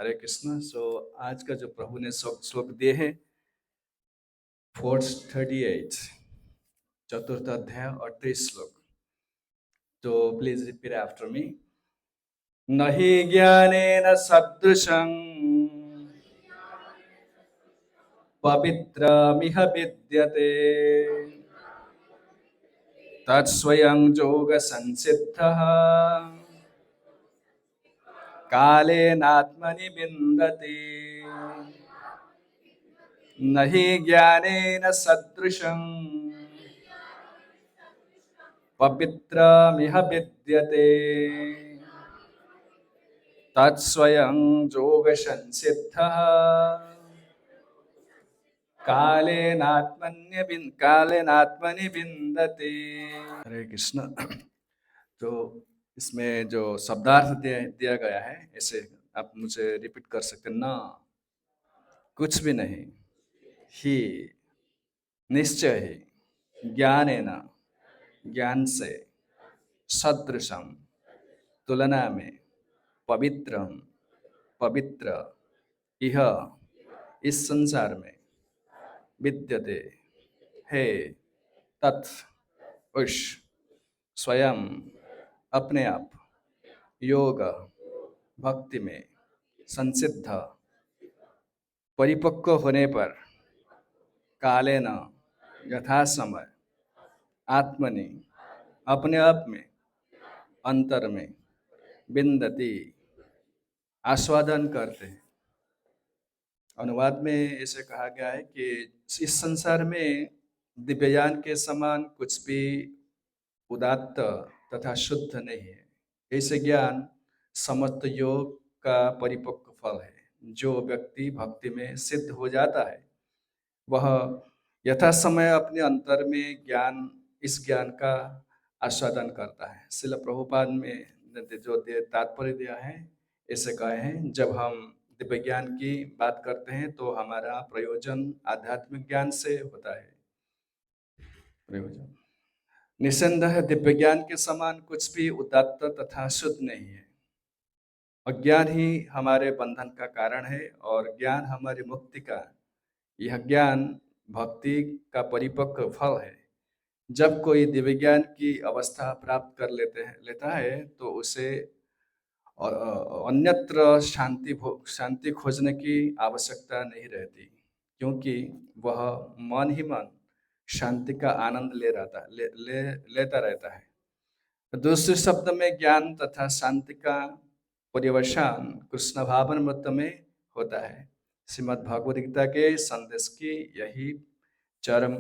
हरे कृष्ण। आज का जो प्रभु ने श्लोक दिए हैं 438 चतुर्थ अध्याय और 23 श्लोक। तो प्लीज रिपीट आफ्टर मी। नहि ज्ञानेन सदृशं पवित्रमिह विद्यते तत्स्वयं योग संसिद्धः कालेनात्मनि विन्दति। नहि ज्ञानेन सदृशं पवित्रमिह विद्यते तत्स्वयं योग संसिद्धः कालेनात्मनि विन्दति। हरे कृष्ण। तो इसमें जो शब्दार्थ दिया गया है, ऐसे आप मुझे रिपीट कर सकते हैं। ना कुछ भी नहीं, ही निश्चय ही, ज्ञानेन ज्ञान से, सदृशम तुलना में, पवित्रम पवित्र, इह इस संसार में, विद्यते है, तत् उस, स्वयं अपने आप, योग भक्ति में, संसिद्ध परिपक्व होने पर, कालेन यथा समय, आत्मनि अपने आप में, अंतर में, विन्दति आस्वादन करते हैं। अनुवाद में ऐसे कहा गया है कि इस संसार में दिव्यज्ञान के समान कुछ भी उदात्त तथा शुद्ध नहीं है। ऐसे ज्ञान समस्त योग का परिपक्व फल है। जो व्यक्ति भक्ति में सिद्ध हो जाता है वह यथा समय अपने अंतर में इस ज्ञान का आस्वादन करता है। श्रील प्रभुपाद में जो तात्पर्य दिया है, ऐसे कहे हैं, जब हम दिव्य ज्ञान की बात करते हैं तो हमारा प्रयोजन आध्यात्मिक ज्ञान से होता है। प्रयोजन निसंदेह दिव्य ज्ञान के समान कुछ भी उदात्त तथा शुद्ध नहीं है। अज्ञान ही हमारे बंधन का कारण है और ज्ञान हमारी मुक्ति का। यह ज्ञान भक्ति का परिपक्व फल है। जब कोई दिव्य ज्ञान की अवस्था प्राप्त कर लेता है तो उसे और अन्यत्र शांति खोजने की आवश्यकता नहीं रहती, क्योंकि वह मन ही मन शांति का आनंद लेता रहता है। दूसरे शब्द में ज्ञान तथा शांति का पर्यवसान कृष्ण भावनामृत में होता है। श्रीमद् भागवत गीता के संदेश की यही चरम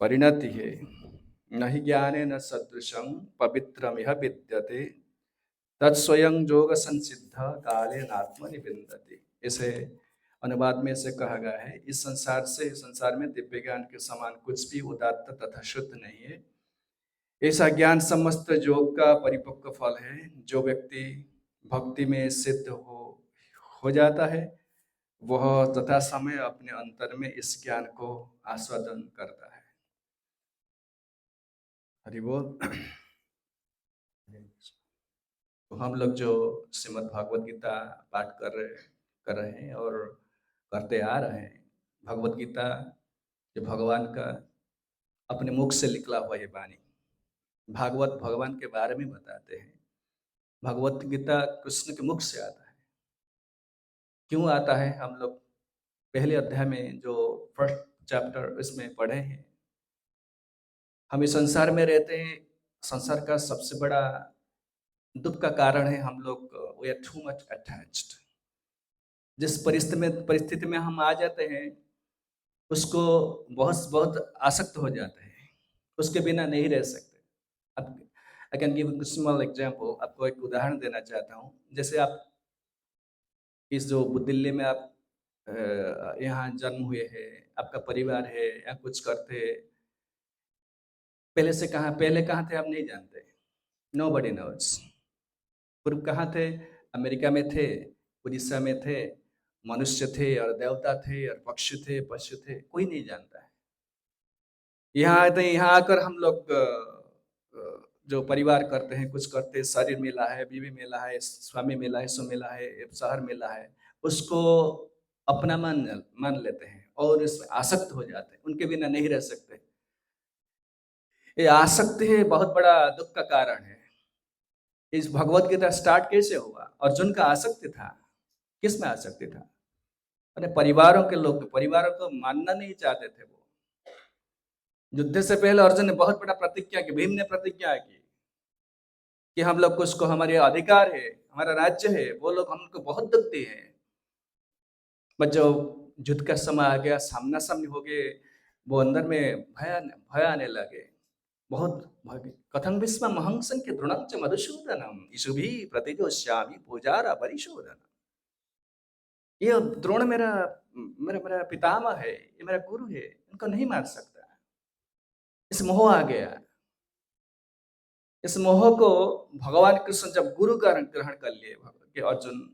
परिणति है। नहि ज्ञानेन सदृशं पवित्रमिह विद्यते तत्स्वयं योग संसिद्ध कालेनात्मनि विन्दति। इसे अनुवाद में से कहा गया है, इस संसार में दिव्य ज्ञान के समान कुछ भी उदात्त तथा शुद्ध नहीं है। ऐसा ज्ञान समस्त योग का परिपक्व फल है। जो व्यक्ति भक्ति में सिद्ध हो जाता है वह तथा समय अपने अंतर में इस ज्ञान को आस्वादन करता है। हरि बोल। तो हम लोग जो श्रीमद् भागवत गीता पाठ कर रहे हैं और करते आ रहे हैं, भगवत गीता जो भगवान का अपने मुख से निकला हुआ ये वाणी। भागवत भगवान के बारे में बताते हैं। भगवत गीता कृष्ण के मुख से आता है। क्यों आता है? हम लोग पहले अध्याय में जो फर्स्ट चैप्टर इसमें पढ़े हैं, हम इस संसार में रहते हैं। संसार का सबसे बड़ा दुख का कारण है हम लोग we are too much attached. जिस परिस्थिति में हम आ जाते हैं उसको बहुत बहुत आसक्त हो जाते हैं, उसके बिना नहीं रह सकते। अब आई कैन गिव स्मॉल एग्जांपल। आपको एक उदाहरण देना चाहता हूँ। जैसे आप इस जो दिल्ली में आप यहाँ जन्म हुए हैं, आपका परिवार है, या कुछ करते, पहले कहाँ थे आप नहीं जानते। Nobody knows. पूर्व कहाँ थे? अमेरिका में थे, उड़ीसा में थे, मनुष्य थे और देवता थे और पक्षी थे, पशु थे, कोई नहीं जानता है। यहाँ आकर हम लोग जो परिवार करते हैं, कुछ करते हैं, शरीर मिला है, बीवी मिला है, स्वामी मिला है, सो मिला है, शहर मिला है, उसको अपना मान लेते हैं और इसमें आसक्त हो जाते हैं, उनके बिना नहीं रह सकते। ये आसक्ति है बहुत बड़ा दुख का कारण है। इस भगवत गीता स्टार्ट कैसे हुआ? अर्जुन का आसक्ति था। किस में आसक्ति था? अपने परिवारों के लोग, परिवारों को मानना नहीं चाहते थे वो। युद्ध से पहले अर्जुन ने बहुत बड़ा प्रतिज्ञा की, भीम ने प्रतिज्ञा की कि हम लोग को, उसको हमारे अधिकार है, हमारा राज्य है, वो लोग हमको बहुत दुख दिए हैं। बट जब युद्ध का समय आ गया, सामना सामनी हो गए, वो अंदर में भय आने लगे। बहुत कथं विस्महं संख्य दृढ़ं च मधुसूदनम इषुभि प्रतिजोष्यामि पूजारा परिशोधन। ये द्रोण मेरा मेरा मेरा पितामह है, ये मेरा गुरु है, इनको नहीं मार सकता। इस मोह आ गया। इस मोह को भगवान कृष्ण जब गुरु का ग्रहण कर लिए कि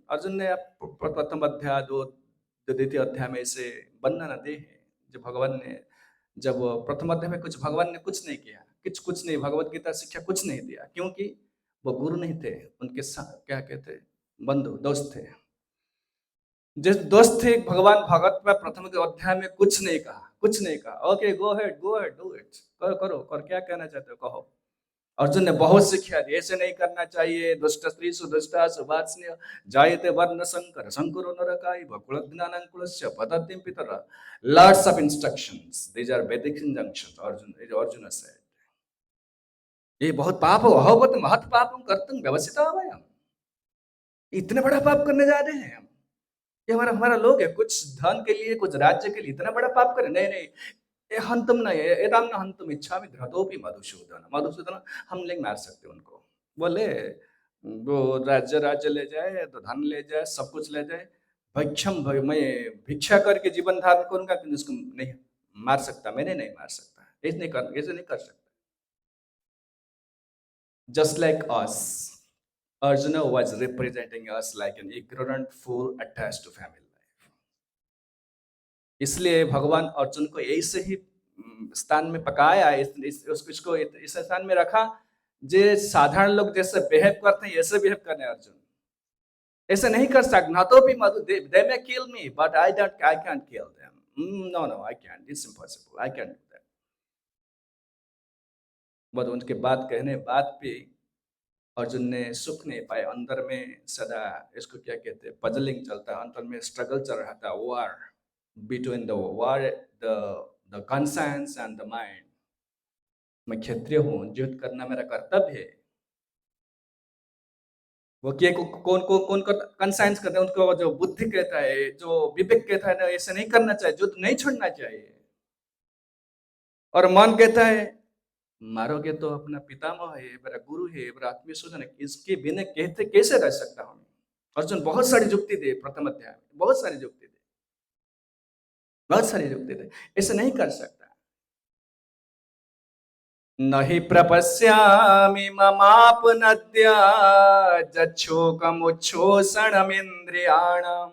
अर्जुन ने प्रथम अध्याय, द्वितीय अध्याय में इसे वर्णन दे है। जब भगवान ने, जब प्रथम अध्याय में कुछ भगवान ने कुछ नहीं किया, कुछ नहीं, भगवत गीता शिक्षा कुछ नहीं दिया, क्योंकि वो गुरु नहीं थे, उनके क्या कहते, बंधु दोस्त थे। जिस दोस्त थे भगवान भगवत में प्रथम अध्याय में कुछ नहीं कहा। Okay, go head do it, करो कर, क्या कहना चाहते हो कहो। अर्जुन ने बहुत सिखाया, ऐसे नहीं करना चाहिए, दुष्ट स्त्री सुदुष्टा सुवात्स्य जायते वर्ण संकर संकुरो नरकाय बकुल ज्ञानंकुलस्य पततिं पितर। Lots of instructions, these are Vedic injunctions, Arjuna said. ये बहुत पाप हो, अहोबत महत पापम कर्तुम व्यवसिता वयम्। इतने बड़ा पाप करने जा रहे हैं हम, ये हमारा लोग है, कुछ धन के लिए, कुछ राज्य के लिए इतना बड़ा पाप करें? नहीं, ये हंतम नहीं है, एदाम न हंतम इच्छामि धृतोपि मधुसूदन, हम नहीं मार सकते उनको। बोले वो राज्य ले जाए, तो धन ले जाए, सब कुछ ले जाए, मैं भिक्षा करके जीवन धारण करूंगा, कि उसको नहीं मार सकता, मैंने नहीं मार सकता, ऐसे नहीं कर सकता। Just like us, Arjuna was representing us like an ignorant fool attached to family life. इसलिए भगवान अर्जुन को ऐसे ही स्थान में पकाया, इसको इस स्थान में रखा, जे साधारण लोग जैसे बिहेव करते हैं ऐसे बिहेव करने अर्जुन। ऐसे नहीं कर सकते, ना तो भी they may kill me, but I can't kill them. No, I can't. It's impossible. I can't do that. But उनके बात कहने बाद भी अर्जुन ने सुख नहीं पाए, अंदर में सदा इसको क्या कहते हैं, पजलिंग चलता, अंदर में स्ट्रगल चल रहा था, war between the conscience and the mind. मैं क्षत्रिय हूँ, युद्ध करना मेरा कर्तव्य है। वो क्या कौन कंसाइंस करते हैं, उनको जो बुद्धि कहता है, जो विवेक कहता है ना, ऐसे नहीं करना चाहिए, युद्ध नहीं छोड़ना चाहिए। और मन कहता है मारोगे तो अपना पितामह है, मेरा गुरु है, मेरा आत्मीय स्वजन है, इसके बिना कहते कैसे रह सकता हूँ? अर्जुन बहुत सारी युक्ति दे, प्रथम अध्याय में बहुत सारी युक्ति दे, ऐसे नहीं कर सकता। नहि प्रपश्यामि ममापनद्या जच्छोकमुच्छोषणमिन्द्रियाणाम्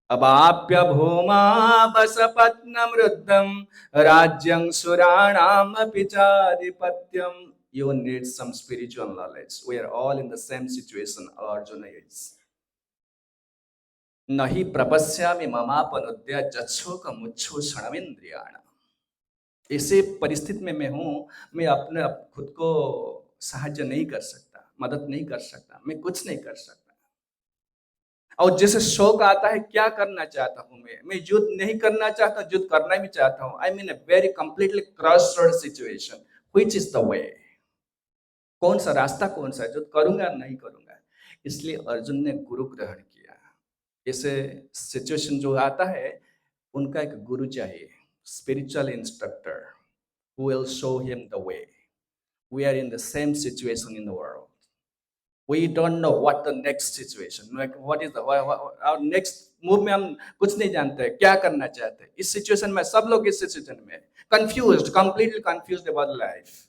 अवाप्य भूमा वसपत्नमृद्धं राज्यं सुराणामपि चाधिपत्यम्। You need some spiritual knowledge. We are all in the same situation Arjuna is. नहि प्रपश्यामि ममापनद्या जच्छोकमुच्छोषणमिन्द्रियाणाम्। ऐसे परिस्थिति में मैं हूं, मैं अपने खुद को सहायता नहीं कर सकता, मदद नहीं कर सकता, मैं कुछ नहीं कर सकता। और जैसे शौक आता है, क्या करना चाहता हूं मैं युद्ध नहीं करना चाहता, युद्ध करना भी चाहता हूं। I mean a very completely crossroad situation, which is the way, कौन सा रास्ता, कौन सा युद्ध करूंगा नहीं करूंगा। इसलिए अर्जुन ने गुरु ग्रहण किया। ऐसे सिचुएशन जो आता है, उनका एक गुरु चाहिए, spiritual instructor who will show him the way. We are in the same situation in the world. We don't know what the next situation, like what is the our next move में हम कुछ नहीं जानते हैं, क्या करना चाहते हैं। इस सिचुएशन में सब लोग इस सिचुएशन में confused, completely confused about life.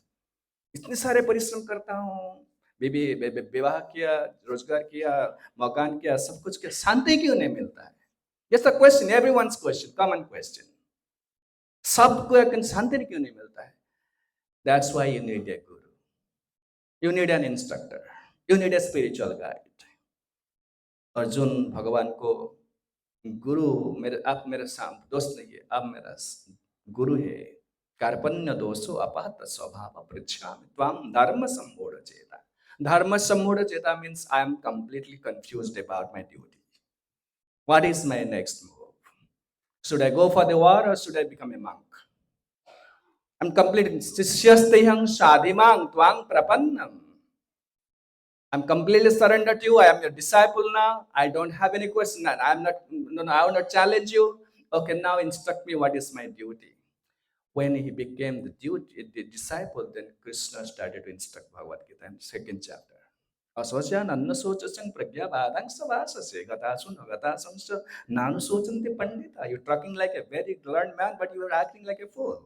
इतने सारे परिश्रम करता हूँ, विवाह किया, रोजगार किया, मकान किया, सब कुछ किया, शांति क्यों नहीं मिलता है? Yes, the question, everyone's question, common question. सबको एक शांति क्यों नहीं मिलता है? That's why you need a guru. You need an instructor. You need a spiritual guide. Arjun भगवान को गुरु, मेरे आप मेरा दोस्त नहीं है, आप मेरा गुरु है। कार्पण्य दोषो अपहत स्वभाव पृच्छामि त्वाम धर्म सम्मूढ़ चेता। धर्म सम्मूढ़ चेता means I am completely confused about my duty. What is my next move? Should I go for the war or should I become a monk? I'm completely Sishyastehang Shadimang Twang Prapannam. I'm completely surrendered to you. I am your disciple now. I don't have any question. I will not challenge you. Okay, now instruct me what is my duty. When he became the disciple, then Krishna started to instruct Bhagavad Gita in the second chapter. Asosyan anna sochasang pragya bhadang savasase gatasun gatasamsa nanu sochanti pandita. You're talking like a very learned man, but you are acting like a fool.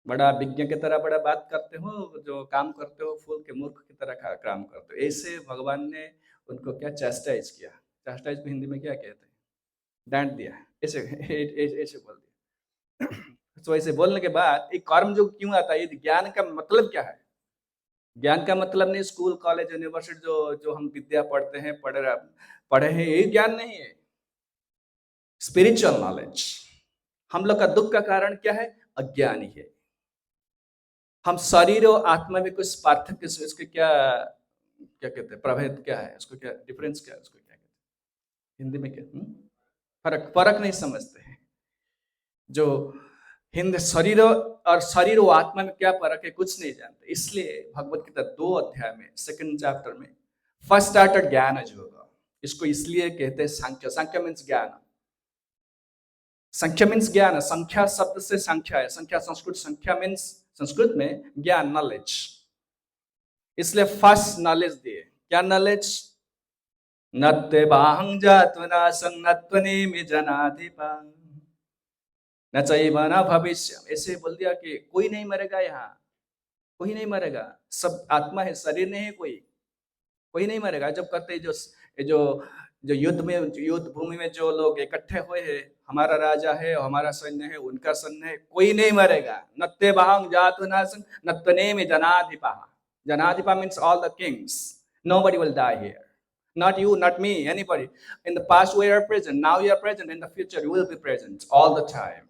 बड़ा विज्ञ की तरह बड़ा बात करते हो, जो काम करते हो फूल के मूर्ख की तरह काम करते हो। ऐसे भगवान ने उनको क्या चैस्टाइज किया। चैस्टाइज को हिंदी में क्या कहते हैं? डांट दिया। ऐसे ऐसे बोल दिया। तो ऐसे बोलने के बाद एक कर्म जो क्यों आता है? ज्ञान का मतलब क्या है? ज्ञान का मतलब नहीं स्कूल कॉलेज यूनिवर्सिटी जो हम विद्या पढ़ते हैं, पढ़े हैं, यही ज्ञान नहीं है। Spiritual knowledge. हम लोग का दुख का कारण क्या है? अज्ञानी है। हम शरीर और आत्मा में कुछ पार्थक्य, इसके क्या कहते हैं, प्रभेद क्या है, उसको क्या डिफरेंस क्या है, उसको क्या कहते हैं हिंदी में, क्या फर्क नहीं समझते हैं। जो हिंद शरीर और आत्मा में क्या फर्क है कुछ नहीं जानते। इसलिए भगवत गीता 2 अध्याय में सेकंड चैप्टर में फर्स्ट स्टार्टर ज्ञान होगा। इसको इसलिए कहते हैं सांख्य। सांख्य मीन्स ज्ञान। संख्या मीन्स ज्ञान। संख्या शब्द से संख्या है। संख्या संस्कृत संख्या मीन्स संस्कृत में ज्ञान, नॉलेज। इसलिए फर्स्ट नॉलेज दिए। क्या नॉलेज? नत्ते बाहं जात्वना संगत्वनेमि जनाधिपा न चैव न भविष्यम्। ऐसे बोल दिया कि कोई नहीं मरेगा, यहाँ कोई नहीं मरेगा, सब आत्मा है, शरीर नहीं है, कोई नहीं मरेगा। जब कहते जो युद्ध भूमि में जो लोग इकट्ठे हुए हैं, हमारा राजा है, हमारा सैन्य है, उनका सैन्य है, कोई नहीं मरेगा। नत्ते बाहं जात्वना संगत्वनेमि जनाधिपा। Janadipa means all the kings. Nobody will die here. Not you, not me, anybody. In the past we are present, now you are present, in the future you will be present all the time.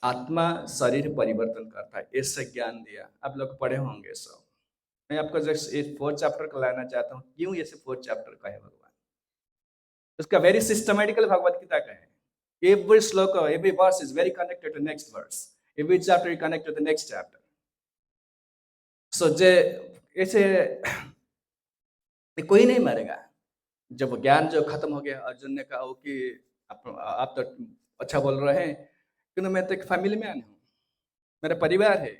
आत्मा शरीर परिवर्तन करता है, ऐसे ज्ञान दिया। आप लोग पढ़े होंगे सब। मैं आपको जस्ट 4th चैप्टर को लाना चाहता हूँ। क्यों ये 4th चैप्टर का है भगवान? उसका वेरी सिस्टमेटिकल भगवत गीता का है। Every sloka, every verse is very connected to next verse. Every chapter is connected to the next chapter. So ऐसे कोई नहीं मरेगा। जब ज्ञान जो खत्म हो गया, अर्जुन ने कहा कि आप तो अच्छा बोल रहे हैं, क्योंकि मैं तो एक फैमिली मैन हूँ, मेरा परिवार है,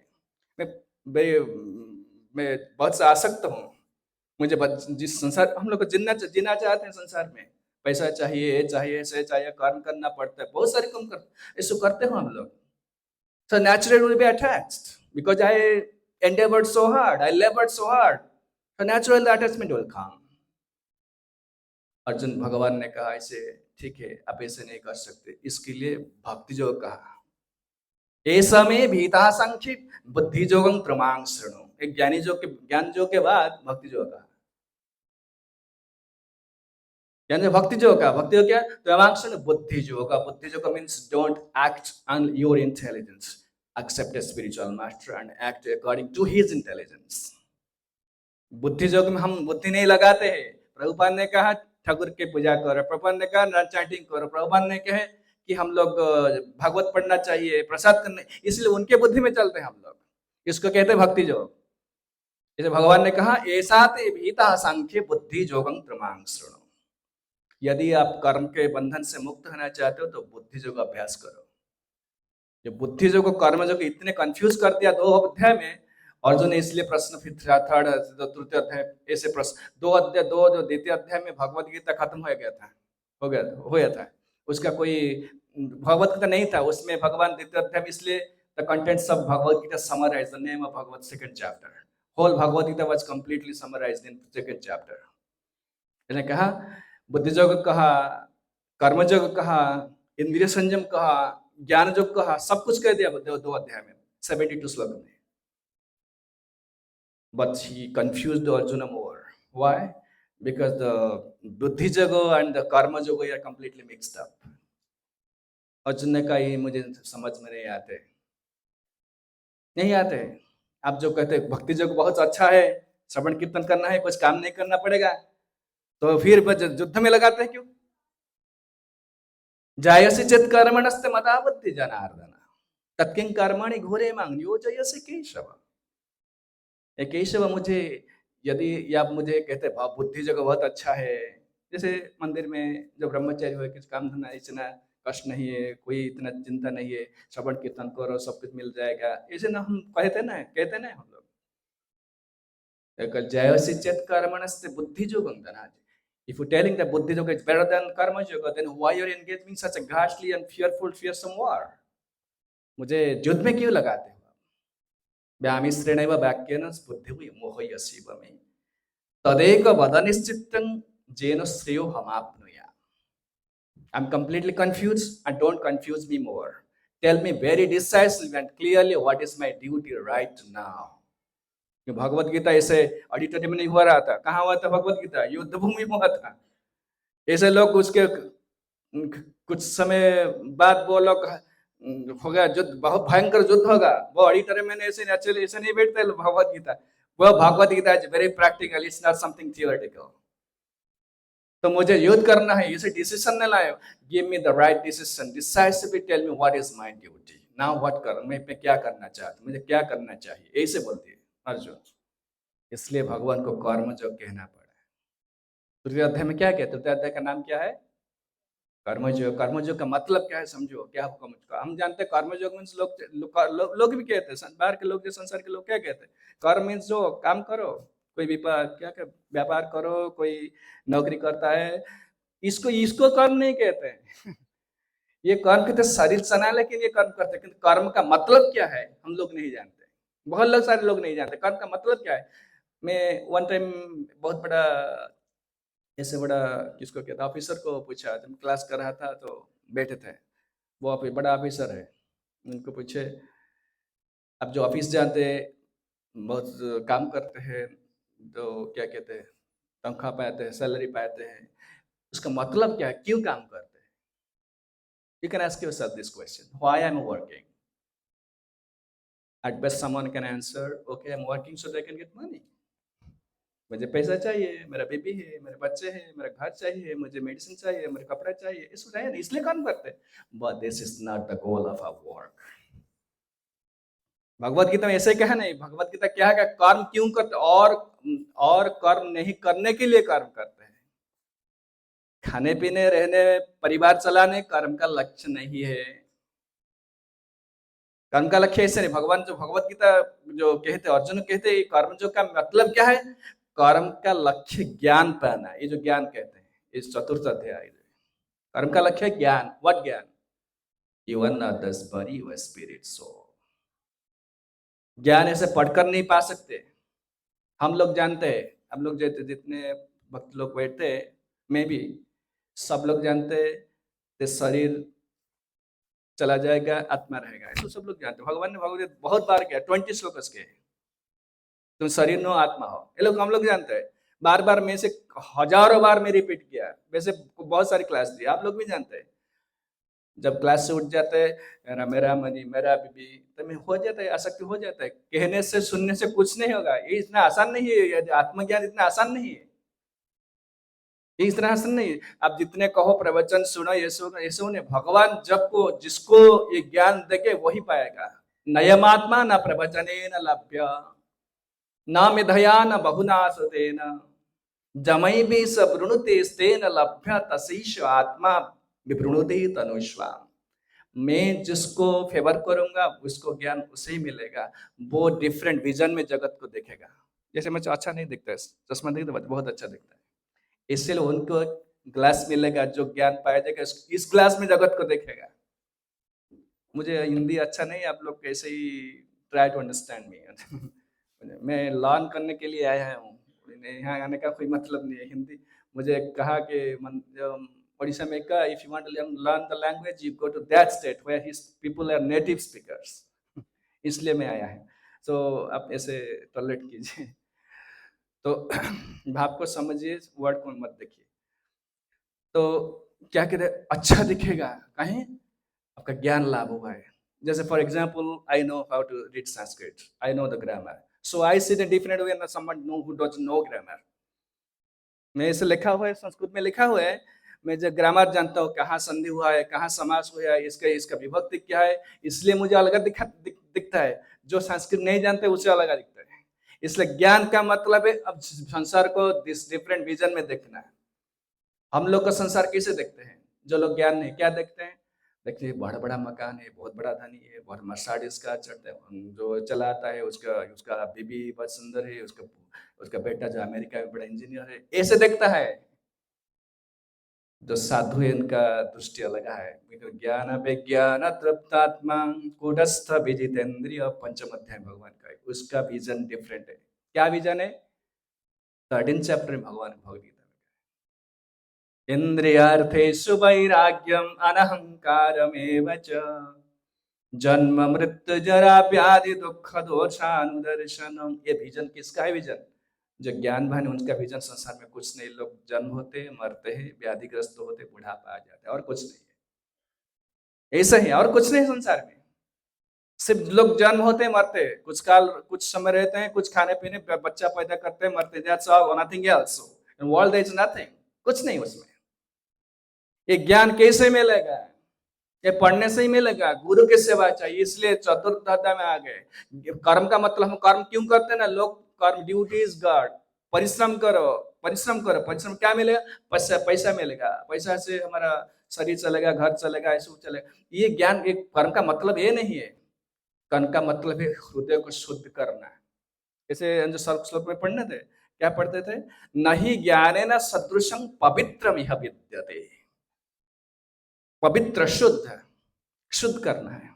मैं बहुत सा आसक्त हूँ। मुझे जिस संसार हम लोग को जीना चाहते हैं, संसार में पैसा चाहिए, ऐसे चाहिए, कर्म करना पड़ता है, बहुत सारे काम ऐसे करते हो हम लोग। So naturally will be attached because I endeavored so hard, I labored so hard. So naturally the attachment will come. Arjun भगवान ने कहा ऐसे ठीक है, आप ऐसे नहीं कर सकते, इसके लिए भक्ति योग कहा। ऐसा में भीता संक्षिप्त बुद्धि योगं त्रमांग शृणु। एक ज्ञान योग के बाद भक्ति योग कहा। भक्ति योग का भक्ति योग क्या? त्रमांग शृणु बुद्धि योग। बुद्धि योग means don't act on your intelligence, accept a spiritual master and act according to his intelligence. बुद्धि योग में हम बुद्धि नहीं लगाते हैं। प्रभुपाद ने कहा ठाकुर के पूजा करो, प्रभुपाद ने कहा चैंटिंग करो, प्रभुपाद ने कहे कि हम लोग भागवत पढ़ना चाहिए, प्रसाद करने, इसलिए उनके बुद्धि में चलते हैं हम लोग। इसको कहते हैं भक्ति योग। जैसे भगवान ने कहा ऐसा ते भीता सांख्य बुद्धि योगं त्रमांग शृणु। यदि आप कर्म के बंधन से मुक्त होना चाहते हो तो बुद्धि योग अभ्यास करो। जो बुद्धि योग कर्म योग इतने कंफ्यूज कर दिया 2 अध्याय में अर्जुन ने, इसलिए प्रश्न फिर थर्ड तृतीय अध्याय ऐसे प्रश्न 2 जो द्वितीय अध्याय में भगवत गीता खत्म हो गया था। उसका कोई भगवत गीता नहीं था उसमें। भगवान द्वितीय अध्याय में, इसलिए the contents of Bhagavad Gita summarize the name of Bhagavad second chapter. Whole Bhagavad Gita was completely summarized in second chapter. मैंने कहा बुद्धि योग कहा, कर्म योग कहा, इंद्रिय संयम कहा, ज्ञान योग कहा, सब कुछ कह दिया 2 अध्याय में 72 श्लोक में। but he confused Arjuna more. Why? Because the Buddhi Yoga and the Karma Yoga are completely mixed up. Arjun ने कहा ये मुझे समझ में नहीं आते। आप जो कहते हैं भक्ति योग बहुत अच्छा है, श्रवण कीर्तन करना है, कुछ काम नहीं करना पड़ेगा, तो फिर युद्ध में लगाते हैं क्यों? जायसी चेत कर्मणस्ते मदावत्ति जनार्दन तत्किं कर्मणि घोरे मांग नियोजयसि केशव। केशव मुझे यदि आप मुझे कहते बुद्धि जगह बहुत अच्छा है, जैसे मंदिर में जो ब्रह्मचारी हो कुछ काम धंधा इतना कष्ट नहीं है, कोई इतना चिंता नहीं है, श्रवण कीर्तन करो सब कुछ मिल जाएगा, ऐसे ना हम कहते ना हम लोग। जयसि चेत कर्मणस्ते बुद्धि योगं धनाज। If you're telling that Buddhi Yoga is better than Karma Yoga, then why you're engaging in such a ghastly and fearsome war? मुझे युद्ध में क्यों लगाते हो? व्यामिश्रेणैव वाक्येन बुद्धिः मोहयसीव मे तदेक वदनिश्चित्तं येन श्रेयोऽहमाप्नुयात्। I'm completely confused and don't confuse me more. Tell me very decisively and clearly what is my duty right now. Bhagavad Gita ऐसे auditorium में नहीं हुआ रहा था, कहाँ हुआ था भगवत गीता? युद्ध भूमि में हुआ था। ऐसे लोग उसके कुछ समय बाद वो लोग होगा युद्ध, बहुत भयंकर युद्ध होगा, वो ऑडिटोरियम में ऐसे नहीं बैठते भगवत गीता। वो Bhagavad Gita is very practical, it's not something theoretical. तो मुझे युद्ध करना है, इसे डिसीजन न लाए, give me the right decision, decisively tell me what is my duty now, what कर मैं क्या करना चाहता हूँ, मुझे क्या करना चाहिए, ऐसे बोलती है अर्जुन। इसलिए भगवान को कर्मयोग कहना पड़ा है। तृतीय अध्याय में क्या कहते? तृतीय अध्याय का नाम क्या है? कर्मयोग। कर्मयोग का मतलब क्या है समझो, क्या हुक्म उसका? हम जानते हैं कर्मयोग मीन्स लोग भी कहते हैं, बाहर के लोग, जो संसार के लोग क्या कहते हैं? कर्म मीन्स जो काम करो, कोई व्यापार करो, कोई नौकरी करता है, इसको कर्म नहीं कहते हैं। ये कर्म कहते शरीर चलाने के लिए कर्म करते हैं, किंतु कर्म का मतलब क्या है हम लोग नहीं जानते। बहुत लोग, सारे लोग नहीं जानते कर्म का मतलब क्या है। मैं वन टाइम बहुत बड़ा, ऐसे बड़ा किसको कहता, ऑफिसर को पूछा, जब क्लास कर रहा था तो बैठे थे, वो बड़ा ऑफिसर है, उनको पूछे अब जो ऑफिस जाते बहुत काम करते हैं तो क्या कहते हैं, तनख्वाह पाते हैं, सैलरी पाते हैं, उसका मतलब क्या है, क्यों काम करते हैं? You can ask yourself this question, why I'm working? At best someone can answer, okay, I'm working so that I can get money. मुझे पैसा चाहिए, मेरा बेबी है, मेरे बच्चे हैं, मेरा घर चाहिए, मुझे मेडिसिन चाहिए, मेरे कपड़ा चाहिए, इसलिए काम करते हैं। But this is not the goal of our work. Bhagavad Gita में ऐसे कहा नहीं, भगवत गीता क्या है, कर्म क्यों करते, और कर्म नहीं करने के लिए कर्म करते हैं। खाने पीने, रहने, परिवार चलाने कर्म का लक्ष्य नहीं है। कर्म का लक्ष्य ऐसे नहीं। भगवान जो भगवत गीता जो कहते, अर्जुन कहते कर्म जो का मतलब क्या है, कर्म का लक्ष्य ज्ञान पाना। ये जो ज्ञान कहते हैं इस चतुर्थ अध्याय, कर्म का लक्ष्य ज्ञान। व्हाट ज्ञान? You are not this body, you are spirit soul. ज्ञान ऐसे पढ़कर नहीं पा सकते। हम लोग जानते हैं, हम लोग जितने भक्त लोग बैठते हैं, मैं भी, सब लोग जानते हैं शरीर चला जाएगा, आत्मा रहेगा, ऐसा सब लोग जानते हैं। भगवान ने भगवत बहुत बार किया, 20 श्लोक के, तुम शरीर नो आत्मा हो, ये लोग हम लोग जानते हैं। बार बार में से हजारों बार में रिपीट किया, वैसे बहुत सारी क्लास दी, आप लोग भी जानते हैं। जब क्लास से उठ जाते हैं, मेरा मनी, मेरा बीबी, तो में हो जाता है, आसक्ति हो जाता है। कहने से सुनने से कुछ नहीं होगा, ये इतना आसान नहीं है, आत्मज्ञान इतना आसान नहीं है, ये इतना आसान नहीं है। आप जितने कहो प्रवचन सुनो, ये सुनो, भगवान जब को जिसको ये ज्ञान देके वही पाएगा। नयमात्मा न प्रवचने न लभ्य न मेधया न बहुना सुतेन जमई भी सवृणुते स्तेन लभ्य तसीश आत्मा विवृणुते तनुष्वा। मैं जिसको फेवर करूंगा उसको ज्ञान उसे ही मिलेगा, वो डिफरेंट विजन में जगत को देखेगा। जैसे मुझे अच्छा नहीं दिखता है, चश्मा देखते बहुत अच्छा दिखता है, इसलिए उनको ग्लास मिलेगा, जो ज्ञान पाया जाएगा इस ग्लास में जगत को देखेगा। मुझे हिंदी अच्छा नहीं, आप लोग कैसे ही ट्राई टू अंडरस्टैंड मी। मैं लर्न करने के लिए आया हूँ, यहाँ आने का कोई मतलब नहीं है। हिंदी मुझे कहा कि उड़ीसा में कहा, if you want to learn the language you go to that state where his people are native speakers. इसलिए मैं आया है, तो आप ऐसे टॉलरेट कीजिए। तो भाव को समझिए, वर्ड को मत देखिए। तो क्या कहते हैं, अच्छा दिखेगा कहीं आपका ज्ञान लाभ हुआ है। जैसे for example, I know how to read Sanskrit, I know the grammar, so I see the different way and someone know who does know grammar. मैं इसे लिखा हुआ है, संस्कृत में लिखा हुआ है, मैं जब ग्रामर जानता हूँ, कहाँ संधि हुआ है, कहाँ समास हुआ है, इसका विभक्ति क्या है, इसलिए मुझे अलग दिखता है। जो संस्कृत नहीं जानते उसे अलग दिखता है। इसलिए ज्ञान का मतलब है अब संसार को डिफरेंट विजन में देखना है। हम लोग का संसार कैसे देखते हैं? जो लोग ज्ञान नहीं, क्या देखते हैं? देखते हैं बड़ा बड़ा मकान है, बहुत बड़ा धनी है, बहुत मर्सिडीज कार चढ़ता है, जो चलाता है, उसका उसका बीबी बहुत सुंदर है, उसका उसका बेटा जो अमेरिका में बड़ा इंजीनियर है, ऐसे देखता है। जो साधु है इनका दृष्टि अलग है। ज्ञान विज्ञान तृप्तात्मा कूटस्थ विजितेंद्रिय, पंचम अध्याय भगवान का है, उसका विजन डिफरेंट है। क्या विजन है? 13 चैप्टर में भगवान भगवदगीता में, इंद्रियार्थेषु वैराग्यम अनहंकारमेव च, जन्म मृत्यु जरा व्याधि दुख दोषानुदर्शनम। ये विजन किसका है? विजन जो ज्ञानवान, उनका विजन संसार में कुछ नहीं। लोग जन्म होते हैं, मरते हैं, व्याधिग्रस्त होते, बुढ़ापा आ जाता है, और कुछ नहीं है। ऐसा ही और कुछ नहीं संसार में। सिर्फ लोग जन्म होते, मरते, कुछ काल, कुछ समय रहते हैं, कुछ खाने पीने, बच्चा पैदा करते हैं, मरते, that's all, nothing else. In world there is nothing, कुछ नहीं उसमें। ये ज्ञान कैसे मिलेगा? ये पढ़ने से ही मिलेगा, गुरु की सेवा चाहिए। इसलिए चतुर्थ अध्याय में आ गए। कर्म का मतलब, हम कर्म क्यों करते हैं ना लोग? कर्म, ड्यूटी इज गॉड। परिश्रम करो, परिश्रम करो, परिश्रम क्या मिलेगा? पैसा, पैसा मिलेगा, पैसा से हमारा शरीर चलेगा, घर चलेगा, ऐसे चलेगा। ये ज्ञान, एक कर्म का मतलब ये नहीं है। कर्म का मतलब है हृदय को शुद्ध करना। जैसे जो श्लोक में पढ़ने थे, क्या पढ़ते थे? नहीं ज्ञानेन सदृशं पवित्रम इह विद्यते। पवित्र, शुद्ध, शुद्ध करना है।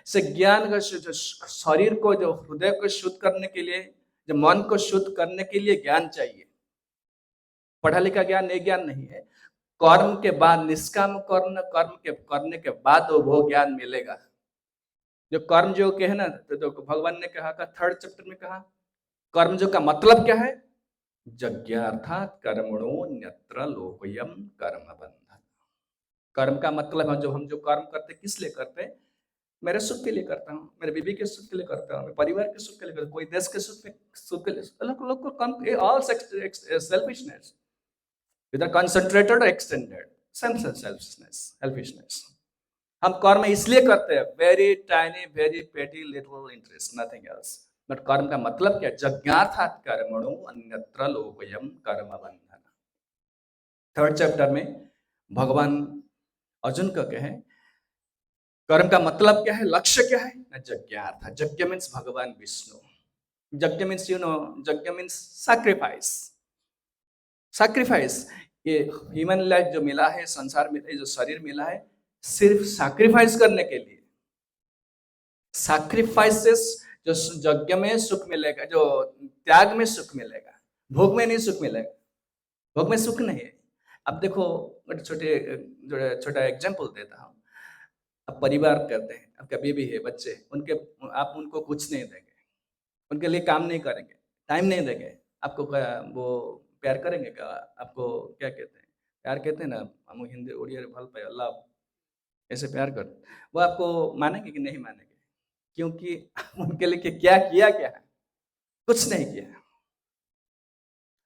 से ज्ञान का, शरीर को, जो हृदय को शुद्ध करने के लिए, जो मन को शुद्ध करने के लिए ज्ञान चाहिए। पढ़ा लिखा ज्ञान एक ज्ञान नहीं है। कर्म के बाद, निष्काम कर्म, कर्म के करने के बाद वो ज्ञान मिलेगा। जो कर्म जो के है ना, तो भगवान ने कहा था 3rd चैप्टर में कहा, कर्म जो का मतलब क्या है? यज्ञार्थात् कर्मणो न्यत्र लोकोयम कर्म बंधन। कर्म का मतलब है, जो हम जो कर्म करते किस लिए करते हैं? मेरे सुख के लिए करता हूँ, मेरे बीबी के सुख के लिए करता हूँ, परिवार के सुख के लिए करता हूँ, कोई देश के सुख के लिए। लोग को कम, ऑल सेल्फिशनेस, इधर कंसंट्रेटेड और एक्सटेंडेड, सेल्फिशनेस। हम कर्म इसलिए करते हैं, वेरी टाइनी, वेरी पेटी, little interest, nothing else. But कर्म का मतलब क्या? यज्ञार्थात् कर्मणो अन्यत्र लोकोयम कर्म बंधन। 3rd चैप्टर में भगवान अर्जुन को कहे, कर्म का मतलब क्या है, लक्ष्य क्या है? यज्ञार्थ। यज्ञ मीन्स भगवान विष्णु। यज्ञ मीन्स, यू नो, यज्ञ मीन्स सैक्रिफाइस। सैक्रिफाइस। ये ह्यूमन लाइफ जो मिला है, संसार में जो शरीर मिला है, सिर्फ सैक्रिफाइस करने के लिए। सैक्रिफाइसेस, जो यज्ञ में सुख मिलेगा, जो त्याग में सुख मिलेगा, भोग में नहीं सुख मिलेगा। भोग में सुख नहीं है। अब देखो, छोटा एग्जाम्पल देता हूँ। अब परिवार करते हैं, आपका बीबी है, बच्चे, उनके, आप उनको कुछ नहीं देंगे, उनके लिए काम नहीं करेंगे, टाइम नहीं देंगे, आपको वो प्यार करेंगे क्या? आपको क्या कहते हैं? प्यार कहते हैं ना, हम हिंदी उड़िया भल पाए, लव, ऐसे प्यार कर, वो आपको मानेंगे कि नहीं मानेंगे? क्योंकि उनके लिए क्या किया, क्या है? कुछ नहीं किया।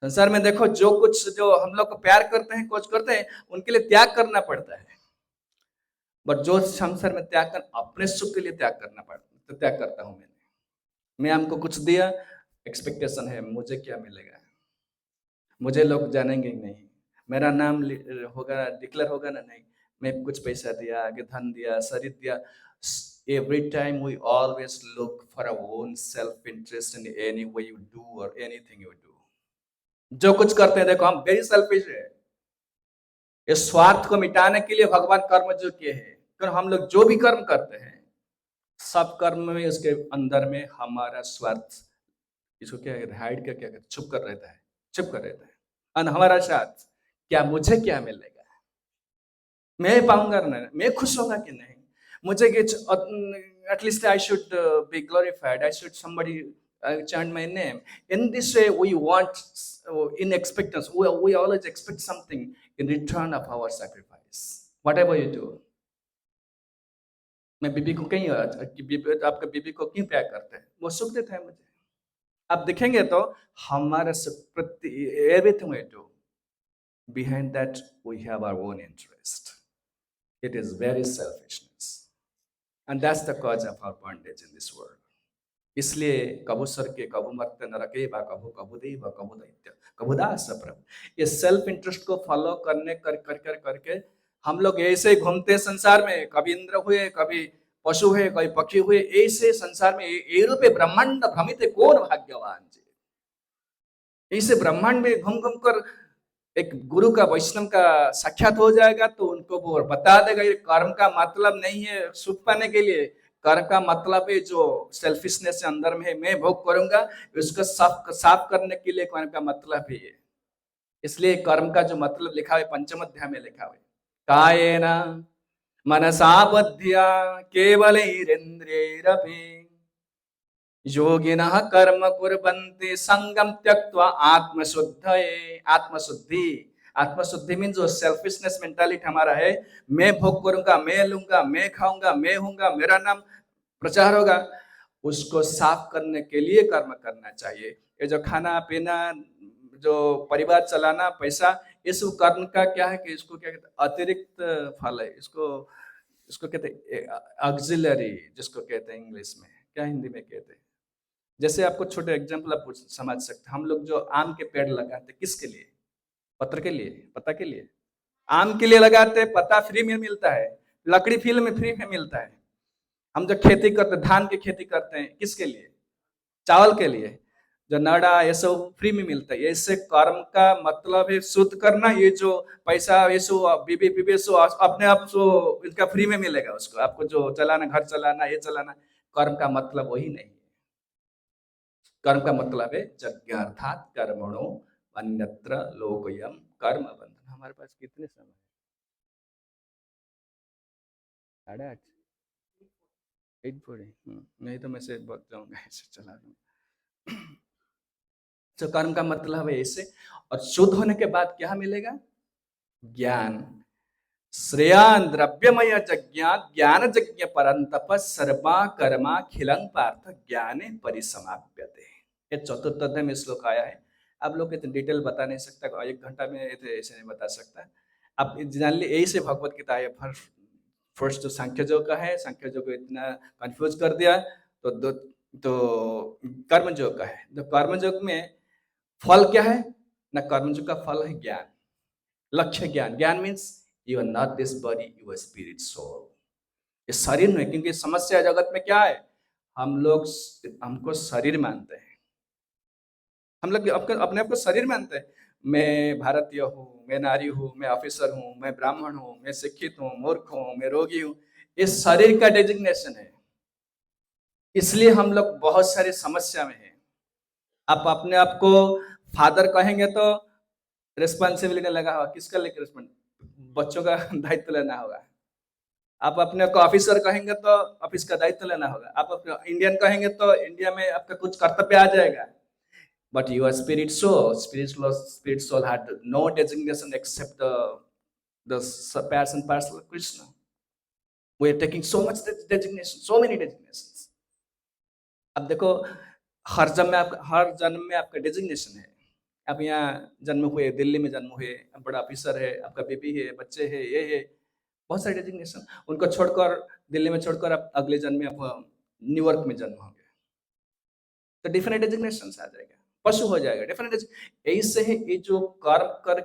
संसार में देखो, जो कुछ जो हम लोग को प्यार करते हैं, कुछ करते हैं, उनके लिए त्याग करना पड़ता है। बट जो संसार में त्याग कर, अपने सुख के लिए त्याग करना पड़ता है, तो त्याग करता हूं मैं हमको कुछ दिया, एक्सपेक्टेशन है मुझे क्या मिलेगा, मुझे लोग जानेंगे नहीं, मेरा नाम होगा, डिक्लेयर होगा ना, नहीं। मैं कुछ पैसा दिया, आगे धन दिया, शरीर दिया। Every time we always look for our own self interest in any way you do और एनीथिंग यू डू। जो कुछ करते हैं, देखो, हम वेरी सेल्फिश है। इस स्वार्थ को मिटाने के लिए भगवान कर्म जो किए हैं, क्योंकि हम लोग जो भी कर्म करते हैं, सब कर्म में, उसके अंदर में हमारा स्वार्थ, इसको क्या हाइड का, क्या छुप कर रहता है, छुप कर रहता है। और हमारा स्वार्थ क्या, मुझे क्या मिलेगा, मैं पाऊंगा ना, मैं खुश होगा कि नहीं, मुझे at least I should be glorified, I should somebody I chant my name. In this way, we want, in expectance, we always expect something in return of our sacrifice. Whatever you do. मैं बीबी को कहीं आपका बीबी को क्यों प्यार करते हैं? वो सुख देता है मुझे। आप देखेंगे तो हमारा प्रति everything we do, behind that we have our own interest. It is very selfishness, and that's the cause of our bondage in this world. इसलिए कबू सर के कबू मरते नरके बा कबू कबू दे बा कबू दैत्य कबू दास प्रभु, ये सेल्फ इंटरेस्ट को फॉलो करने करके हम लोग ऐसे घूमते संसार में, कभी इंद्र हुए, कभी पशु हुए, कभी पक्षी हुए, ऐसे संसार में ये रूपे ब्रह्मांड भ्रमित कौन भाग्यवान जी। ऐसे ब्रह्मांड में घूम घूम कर एक गुरु का वैष्णव का साक्षात हो जाएगा तो उनको वो बता देगा ये कर्म का मतलब नहीं है सुख पाने के लिए, कर्म का मतलब है जो सेल्फिशनेस अंदर में है मैं भोग करूंगा, उसको साफ करने के लिए कर्म का मतलब है ये। इसलिए कर्म का जो मतलब लिखा है पंचम अध्याय में लिखा है, कायेन मनसा बुद्ध्या केवलैरेन्द्रियैरपि योगिनः कर्म कुर्वन्ति संगम त्यक्त्वा आत्मशुद्धये। आत्मशुद्धि, आत्मशुद्धि मीन जो सेल्फिशनेस मेंटालिटी हमारा है, मैं भोग करूंगा, मैं लूंगा, मैं खाऊंगा, मैं हूंगा, मेरा नाम प्रचार होगा, उसको साफ करने के लिए कर्म करना चाहिए। ये जो खाना पीना, जो परिवार चलाना, पैसा, इस कर्म का क्या है कि इसको क्या कहते हैं, अतिरिक्त फल है। इसको कहते हैं ऑक्सिलरी, जिसको कहते हैं इंग्लिश में, क्या हिंदी में कहते हैं। जैसे आपको छोटे एग्जाम्पल आप समझ सकते हैं, हम लोग जो आम के पेड़ लगाते किसके लिए? पत्र के लिए, पत्ता के लिए। आम के लिए लगाते, पत्ता फ्री में मिलता है, लकड़ी फ्री में मिलता है। हम जो खेती करते, धान की खेती करते हैं किसके लिए? चावल के लिए। जो नाड़ा ये सब फ्री में मिलता है। ऐसे कर्म का मतलब है शुद्ध करना। ये जो पैसा ये सो बीबी सो अपने आप सो इनका फ्री में मिलेगा उसको, आपको जो चलाना, घर चलाना, ये चलाना, कर्म का मतलब वही नहीं है। कर्म का मतलब है यज्ञार्थात् कर्मणो अन्यत्र लोकयम् कर्म बंधन। हमारे पास कितने समय? 8:30, 8:40। नहीं तो मैं से बच जाऊंगा, ऐसे चला दूंगा। तो कर्म का मतलब है ऐसे, और शुद्ध होने के बाद क्या मिलेगा? ज्ञान। श्रेयान द्रव्यमय यज्ञात् ज्ञान यज्ञ परंतप सर्वा कर्मा खिलं पार्थ ज्ञाने परिसमाप्यते। ये चतुर्थ अध्याय में श्लोक आया है। आप लोग इतने डिटेल बता नहीं सकता, 1 घंटा में ऐसे नहीं बता सकता। आप जान ली यही से भगवत गीता है। फर्स्ट जो सांख्य योग का है, सांख्य योग को इतना कंफ्यूज कर दिया, तो कर्म योग का है। तो कर्म योग में फल क्या है ना? कर्म योग का फल है ज्ञान, लक्ष्य ज्ञान। ज्ञान means you are not this body, you are spirit soul. ये शरीर में, क्योंकि समस्या जगत में क्या है, हम लोग हमको शरीर मानते हैं, हम लोग अपने आप को शरीर मानते हैं। मैं भारतीय हूँ, मैं नारी हूँ, मैं ऑफिसर हूँ, मैं ब्राह्मण हूँ, मैं शिक्षित हूँ, मूर्ख हूँ, मैं रोगी हूँ। इस शरीर का डेजिग्नेशन है, इसलिए हम लोग बहुत सारी समस्या में हैं। आप अपने आप को फादर कहेंगे तो रिस्पॉन्सिबिलिटी लगा होगा, किसका लेकर रिस्पॉन्सिबिलिटी? बच्चों का दायित्व लेना होगा। आप अपने को ऑफिसर कहेंगे तो ऑफिस का दायित्व लेना होगा। आप अपने इंडियन कहेंगे तो इंडिया में आपका कुछ कर्तव्य आ जाएगा। But your spirit soul had no designation except the pairs and parcel of Krishna. We are taking so much designation, so many designations. अब देखो, हर जन्म में आपका डेजिग्नेशन है। आप यहाँ जन्म हुए, दिल्ली में जन्म हुए, आप बड़ा ऑफिसर है, आपका बेबी है, बच्चे है, ये है, बहुत सारे डेजिग्नेशन। उनको छोड़कर, दिल्ली में छोड़कर आप अगले जन्म में आप न्यूयॉर्क में जन्म होंगे, तो डिफरेंट डेजिग्नेशन आ जाएगा, पशु हो जाएगा, डिफरेंट। ऐसे ही ये जो कर्म कर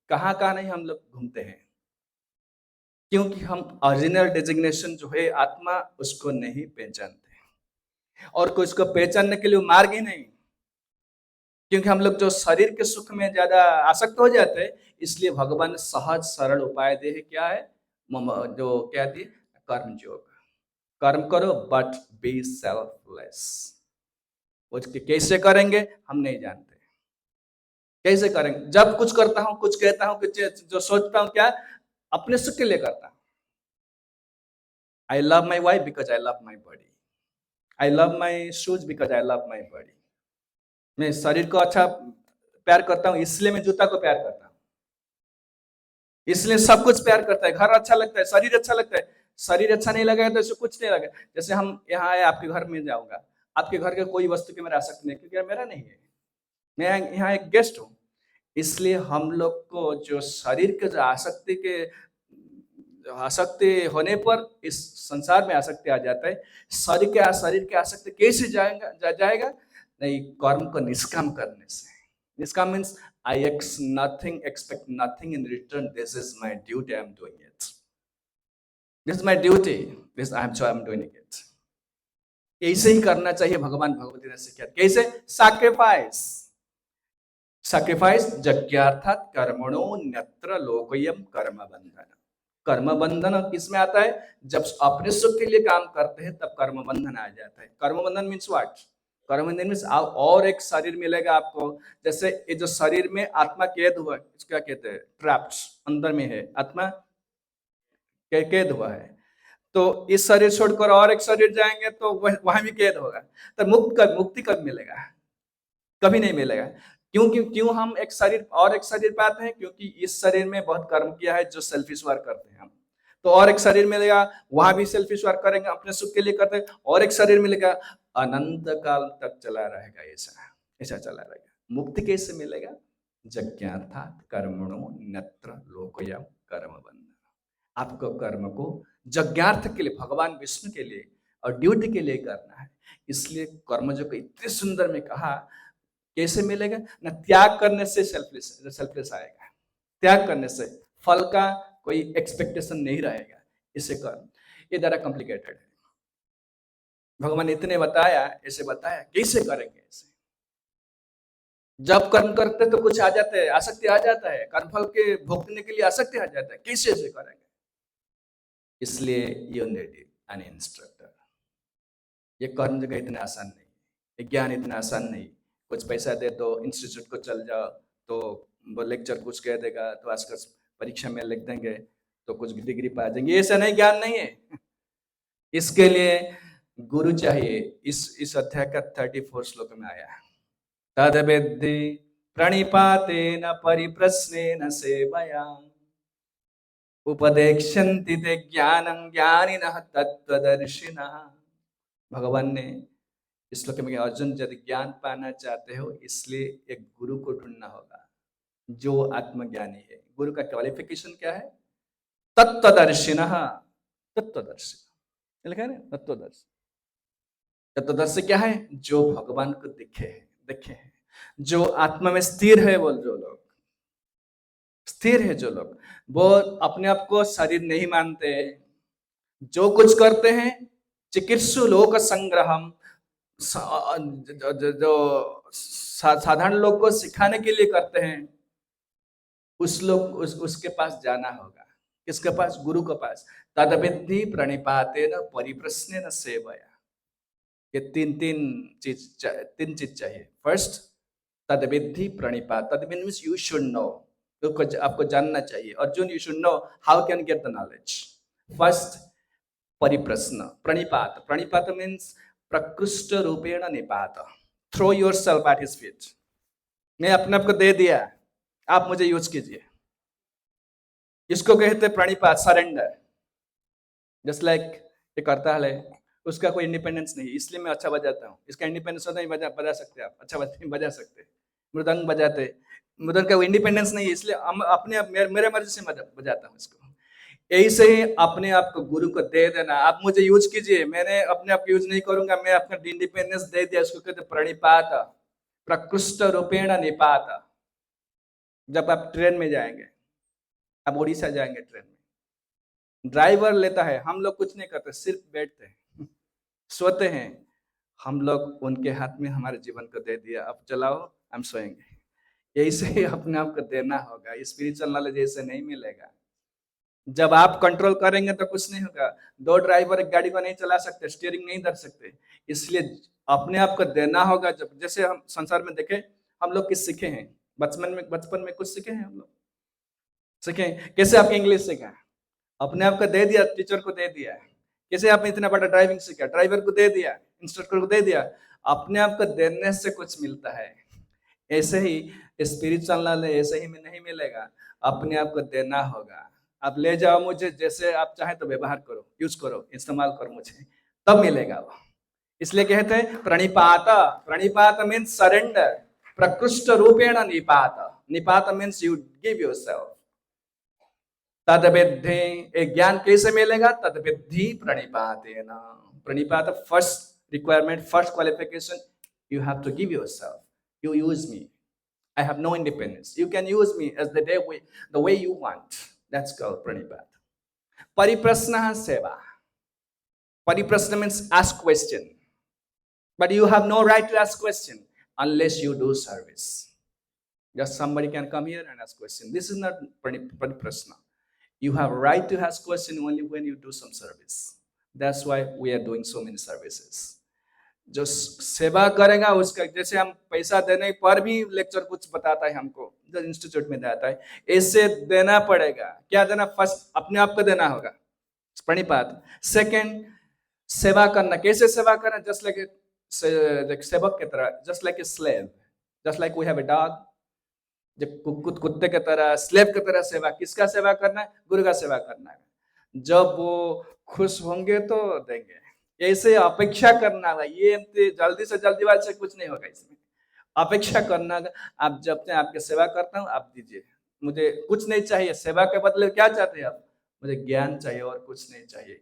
कहाँ नहीं हम लोग घूमते हैं, क्योंकि हम ओरिजिनल डेजिग्नेशन जो है आत्मा, उसको नहीं पहचानते, और कोई उसको पहचानने के लिए मार्ग ही नहीं, क्योंकि हम लोग जो शरीर के सुख में ज्यादा आसक्त हो जाते हैं। इसलिए भगवान सहज सरल उपाय दे है, क्या है? जो क्या दिए? कर्म योग। कर्म करो बट बी सेल्फलेस। उसके कैसे करेंगे हम नहीं जानते, कैसे करेंगे? जब कुछ करता हूं, कुछ कहता हूं, कुछ जो सोचता हूं, क्या अपने सुख के लिए करता हूं। I love my wife because I love my body. I love my shoes because I love my body. मैं शरीर को अच्छा प्यार करता हूँ, इसलिए मैं जूता को प्यार करता हूँ, इसलिए सब कुछ प्यार करता है। घर अच्छा लगता है, शरीर अच्छा लगता है। शरीर अच्छा नहीं लगा तो इससे कुछ नहीं लगा। जैसे हम यहाँ आए, आपके घर में जाऊंगा, आपके घर के कोई वस्तु की मेरा आसक्ति नहीं, क्योंकि मेरा नहीं है, मैं यहाँ एक गेस्ट हूँ। इसलिए हम लोग को जो शरीर के जो आसक्ति होने पर इस संसार में आसक्ति आ जाता है। शरीर के आसक्ति कैसे जाएगा? नहीं, कर्म को निष्काम करने से। निष्काम means I expect nothing in return. This is my duty, I am doing it. This is my duty, so I am doing it. ऐसे ही करना चाहिए। भगवान भगवती ने सिखाया कैसे? सैक्रिफाइस यज्ञार्थात कर्मणो न्यत्र लोकयम कर्म बंधन। कर्म बंधन किस में आता है? जब अपने सुख के लिए काम करते हैं तब कर्म बंधन आ जाता है। कर्म बंधन मीन्स व्हाट? कर्म बंधन मीन्स और एक शरीर मिलेगा आपको। जैसे ये जो शरीर में आत्मा कैद हुआ है, इसको क्या कहते हैं? ट्रैप्ड, अंदर में है आत्मा, कैद हुआ है। तो इस शरीर छोड़कर और एक शरीर जाएंगे तो वहां भी कैद होगा। तो मुक्ति कब मिलेगा? कभी नहीं मिलेगा। क्यों हम एक शरीर पाते हैं? क्योंकि इस शरीर में बहुत कर्म किया है जो सेल्फिश वर्क करते हैं हम। तो और एक शरीर मिलेगा, वहां भी सेल्फिश वर्क करेंगे, अपने सुख के लिए करते हैं। और एक शरीर मिलेगा, अनंत काल तक चला रहेगा, ऐसा चला रहेगा। मुक्ति कैसे मिलेगा? यज्ञार्थात कर्मणो न्यत्र लोकयम कर्म बंधन। आपको कर्म को यज्ञार्थ के लिए, भगवान विष्णु के लिए और ड्यूटी के लिए करना है। इसलिए कर्मजों को इतने सुंदर में कहा। कैसे मिलेगा? ना त्याग करने से सेल्फलेस आएगा, त्याग करने से फल का कोई एक्सपेक्टेशन नहीं रहेगा। इसे कर्म ये जरा कॉम्प्लिकेटेड है। भगवान इतने बताया, ऐसे बताया कैसे करेंगे। ऐसे जब कर्म करते तो कुछ आ जाता है, आसक्ति आ जाता है, कर्मफल के भोगने के लिए आसक्ति आ जाता है। कैसे ऐसे करेंगे? इसलिए यू नीड एन इंस्ट्रक्टर। ये कर्म जगह इतना आसान नहीं, ये ज्ञान इतना आसान नहीं। कुछ पैसा दे दो, इंस्टीट्यूट को चल जाओ तो वो लेक्चर कुछ कह देगा तो आज परीक्षा में लिख देंगे तो कुछ डिग्री पा जाएंगे। ऐसा नहीं, ज्ञान नहीं है। इसके लिए गुरु चाहिए। इस अध्याय का 34 श्लोक में आया, तद विद्धि प्रणिपातेन परिप्रश्नेन सेवया उपदेक्षन्ति ते ज्ञानं ज्ञानिनः तत्त्वदर्शिनः। भगवान ने इस श्लोक में, अर्जुन यदि ज्ञान पाना चाहते हो इसलिए एक गुरु को ढूंढना होगा जो आत्मज्ञानी है। गुरु का क्वालिफिकेशन क्या है? तत्त्वदर्शिनः। तत्त्वदर्शी लिखा है ना, तत्त्वदर्शी। तत्त्वदर्शी क्या है? जो भगवान को देखे हैं, जो आत्मा में स्थिर है। वो जो लोग स्थिर है, जो लोग वो अपने आप को शरीर नहीं मानते, जो कुछ करते हैं चिकित्सु लोक संग्रहम, जो साधारण लोग को सिखाने के लिए करते हैं, उसके पास जाना होगा। किसके पास? गुरु के पास। तदविद्धि प्रणिपातेन परिप्रश्नेन सेवया। ये तीन चीज चाहिए। फर्स्ट तदविद्धि प्रणिपात। तदविद्धि मींस यू शुड नो, आपको जानना चाहिए। Arjun, you should know how can get the knowledge. First परिप्रश्न, प्रणिपात मीन्स प्रकृष्ट रूपेण निपात। Throw yourself at his feet. मैं अपने आप को दे दिया, आप मुझे यूज कीजिए। इसको कहते प्रणिपात, सरेंडर। जस्ट लाइक एक हड़ताल है, उसका कोई इंडिपेंडेंस नहीं, इसलिए मैं अच्छा बजाता हूँ। इसका इंडिपेंडेंस होता नहीं, बजा सकते आप, अच्छा बजा सकते। मृदंग बजाते, मृदंग का इंडिपेंडेंस नहीं है, इसलिए हम अपने आप मेरे मर्जी से बजाता हूँ इसको। ऐसे ही अपने आप को गुरु को दे देना, आप मुझे यूज कीजिए, मैंने अपने आप को यूज नहीं करूंगा, मैं अपना इंडिपेंडेंस दे दिया। इसको कहते प्रणिपात, प्रकृष्ट रूपेण निपात। जब आप ट्रेन में जाएंगे, आप उड़ीसा जाएंगे, ट्रेन में ड्राइवर लेता है, हम लोग कुछ नहीं करते, सिर्फ बैठते हैं, सोते हैं। हम लोग उनके हाथ में हमारे जीवन को दे दिया, अब चलाओ, हम सोएंगे। ऐसे ही अपने आप को देना होगा। स्पिरिचुअल नॉलेज ऐसे नहीं मिलेगा। जब आप कंट्रोल करेंगे तो कुछ नहीं होगा। दो ड्राइवर एक गाड़ी को नहीं चला सकते, स्टीयरिंग नहीं धर सकते। इसलिए अपने आप को देना होगा। जब जैसे हम संसार में देखें, हम लोग किस सीखे हैं? बचपन में कुछ सीखे हैं हम लोग, सीखे कैसे? आपके इंग्लिश सीखा, अपने आप को दे दिया, टीचर को दे दिया। कैसे आपने इतना बड़ा ड्राइविंग सीखा? ड्राइवर को दे दिया। इंस्ट्रक्टर को दे दिया, अपने आप को देने से कुछ मिलता है। ऐसे ही स्पिरिचुअल नॉलेज ऐसे ही में नहीं मिलेगा, अपने आप को देना होगा। आप ले जाओ मुझे, जैसे आप चाहे तो व्यवहार करो, यूज करो, इस्तेमाल करो मुझे, तब मिलेगा वो। इसलिए कहते हैं प्रणिपात। प्रणिपात मीन्स सरेंडर, प्रकृष्ट रूपेण निपात। निपात मीन्स यू गिव योरसेल्फ। तद विद्धि, एक ज्ञान कैसे मिलेगा? तद विद्धि प्रणिपातेन। प्रणिपात first requirement, first qualification, you have to give yourself. You use me. I have no independence. You can use me as the way you want. That's called pranipat. Pariprasna seva. Pariprasna means ask question. But you have no right to ask question unless you do service. Just somebody can come here and ask question. This is not pariprasna. You have right to ask question only when you do some service. That's why we are doing so many services. जो सेवा करेगा उसका, जैसे हम पैसा देने पर भी लेक्चर कुछ बताता है हमको, जो इंस्टीट्यूट में जाता है, ऐसे देना पड़ेगा। क्या देना? फर्स्ट अपने आप को देना होगा, प्रणिपात। सेकंड, सेवा करना। कैसे सेवा करना? जस्ट लाइक सेवक की तरह, just like a slave, just like we have a dog, जब कुत्ते की तरह, स्लेव की तरह सेवा। किसका सेवा करना है? गुरु का सेवा करना है। जब वो खुश होंगे तो देंगे, ऐसे अपेक्षा करना है। ये जल्दी से जल्दीबाजी से कुछ नहीं होगा, इसमें अपेक्षा करना। आप जब से आपके सेवा करता हूँ, आप दीजिए, मुझे कुछ नहीं चाहिए। सेवा के बदले क्या चाहते हैं आप? मुझे ज्ञान चाहिए और कुछ नहीं चाहिए।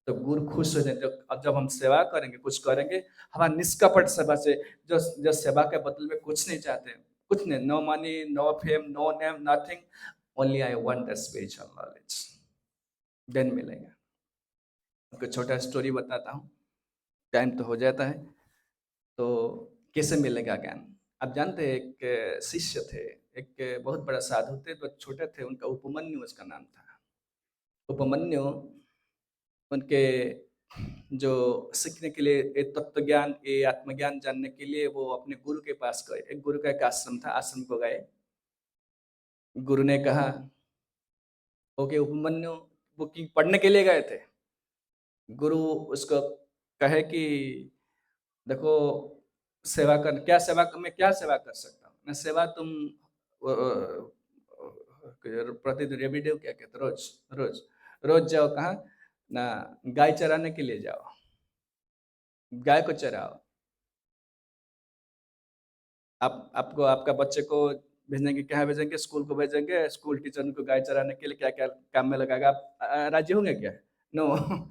तो गुरु खुश हो जाते। जब हम सेवा करेंगे, कुछ करेंगे, हमारा निष्कपट सेवा से, जो सेवा के बदले में कुछ नहीं चाहते, कुछ नहीं, no money, no fame, no name, nothing, only I want the spiritual knowledge, then मिलेगा। आपको छोटा स्टोरी बताता हूँ, टाइम तो हो जाता है। तो कैसे मिलेगा ज्ञान? आप जानते हैं, एक शिष्य थे, एक बहुत बड़ा साधु थे, तो छोटे थे, उनका उपमन्यु उसका नाम था। उपमन्यु उनके जो सीखने के लिए, तत्व ज्ञान, ये आत्मज्ञान जानने के लिए वो अपने गुरु के पास गए। एक गुरु का एक आश्रम था, आश्रम को गए। गुरु ने कहा, ओके उपमन्यु, वो पढ़ने के लिए गए थे। गुरु उसको कहे कि देखो, सेवा कर, क्या सेवा, मैं क्या सेवा कर सकता हूँ? मैं सेवा, तुम प्रतिदिन एवरीडे क्या कहते, रोज रोज रोज जाओ, कहाँ ना, गाय चराने के लिए जाओ, गाय को चराओ। आपको आपका बच्चे को भेजेंगे, क्या भेजेंगे? स्कूल को भेजेंगे, स्कूल टीचर उनको गाय चराने के लिए क्या क्या काम में लगाएगा, आप राजी होंगे क्या? नो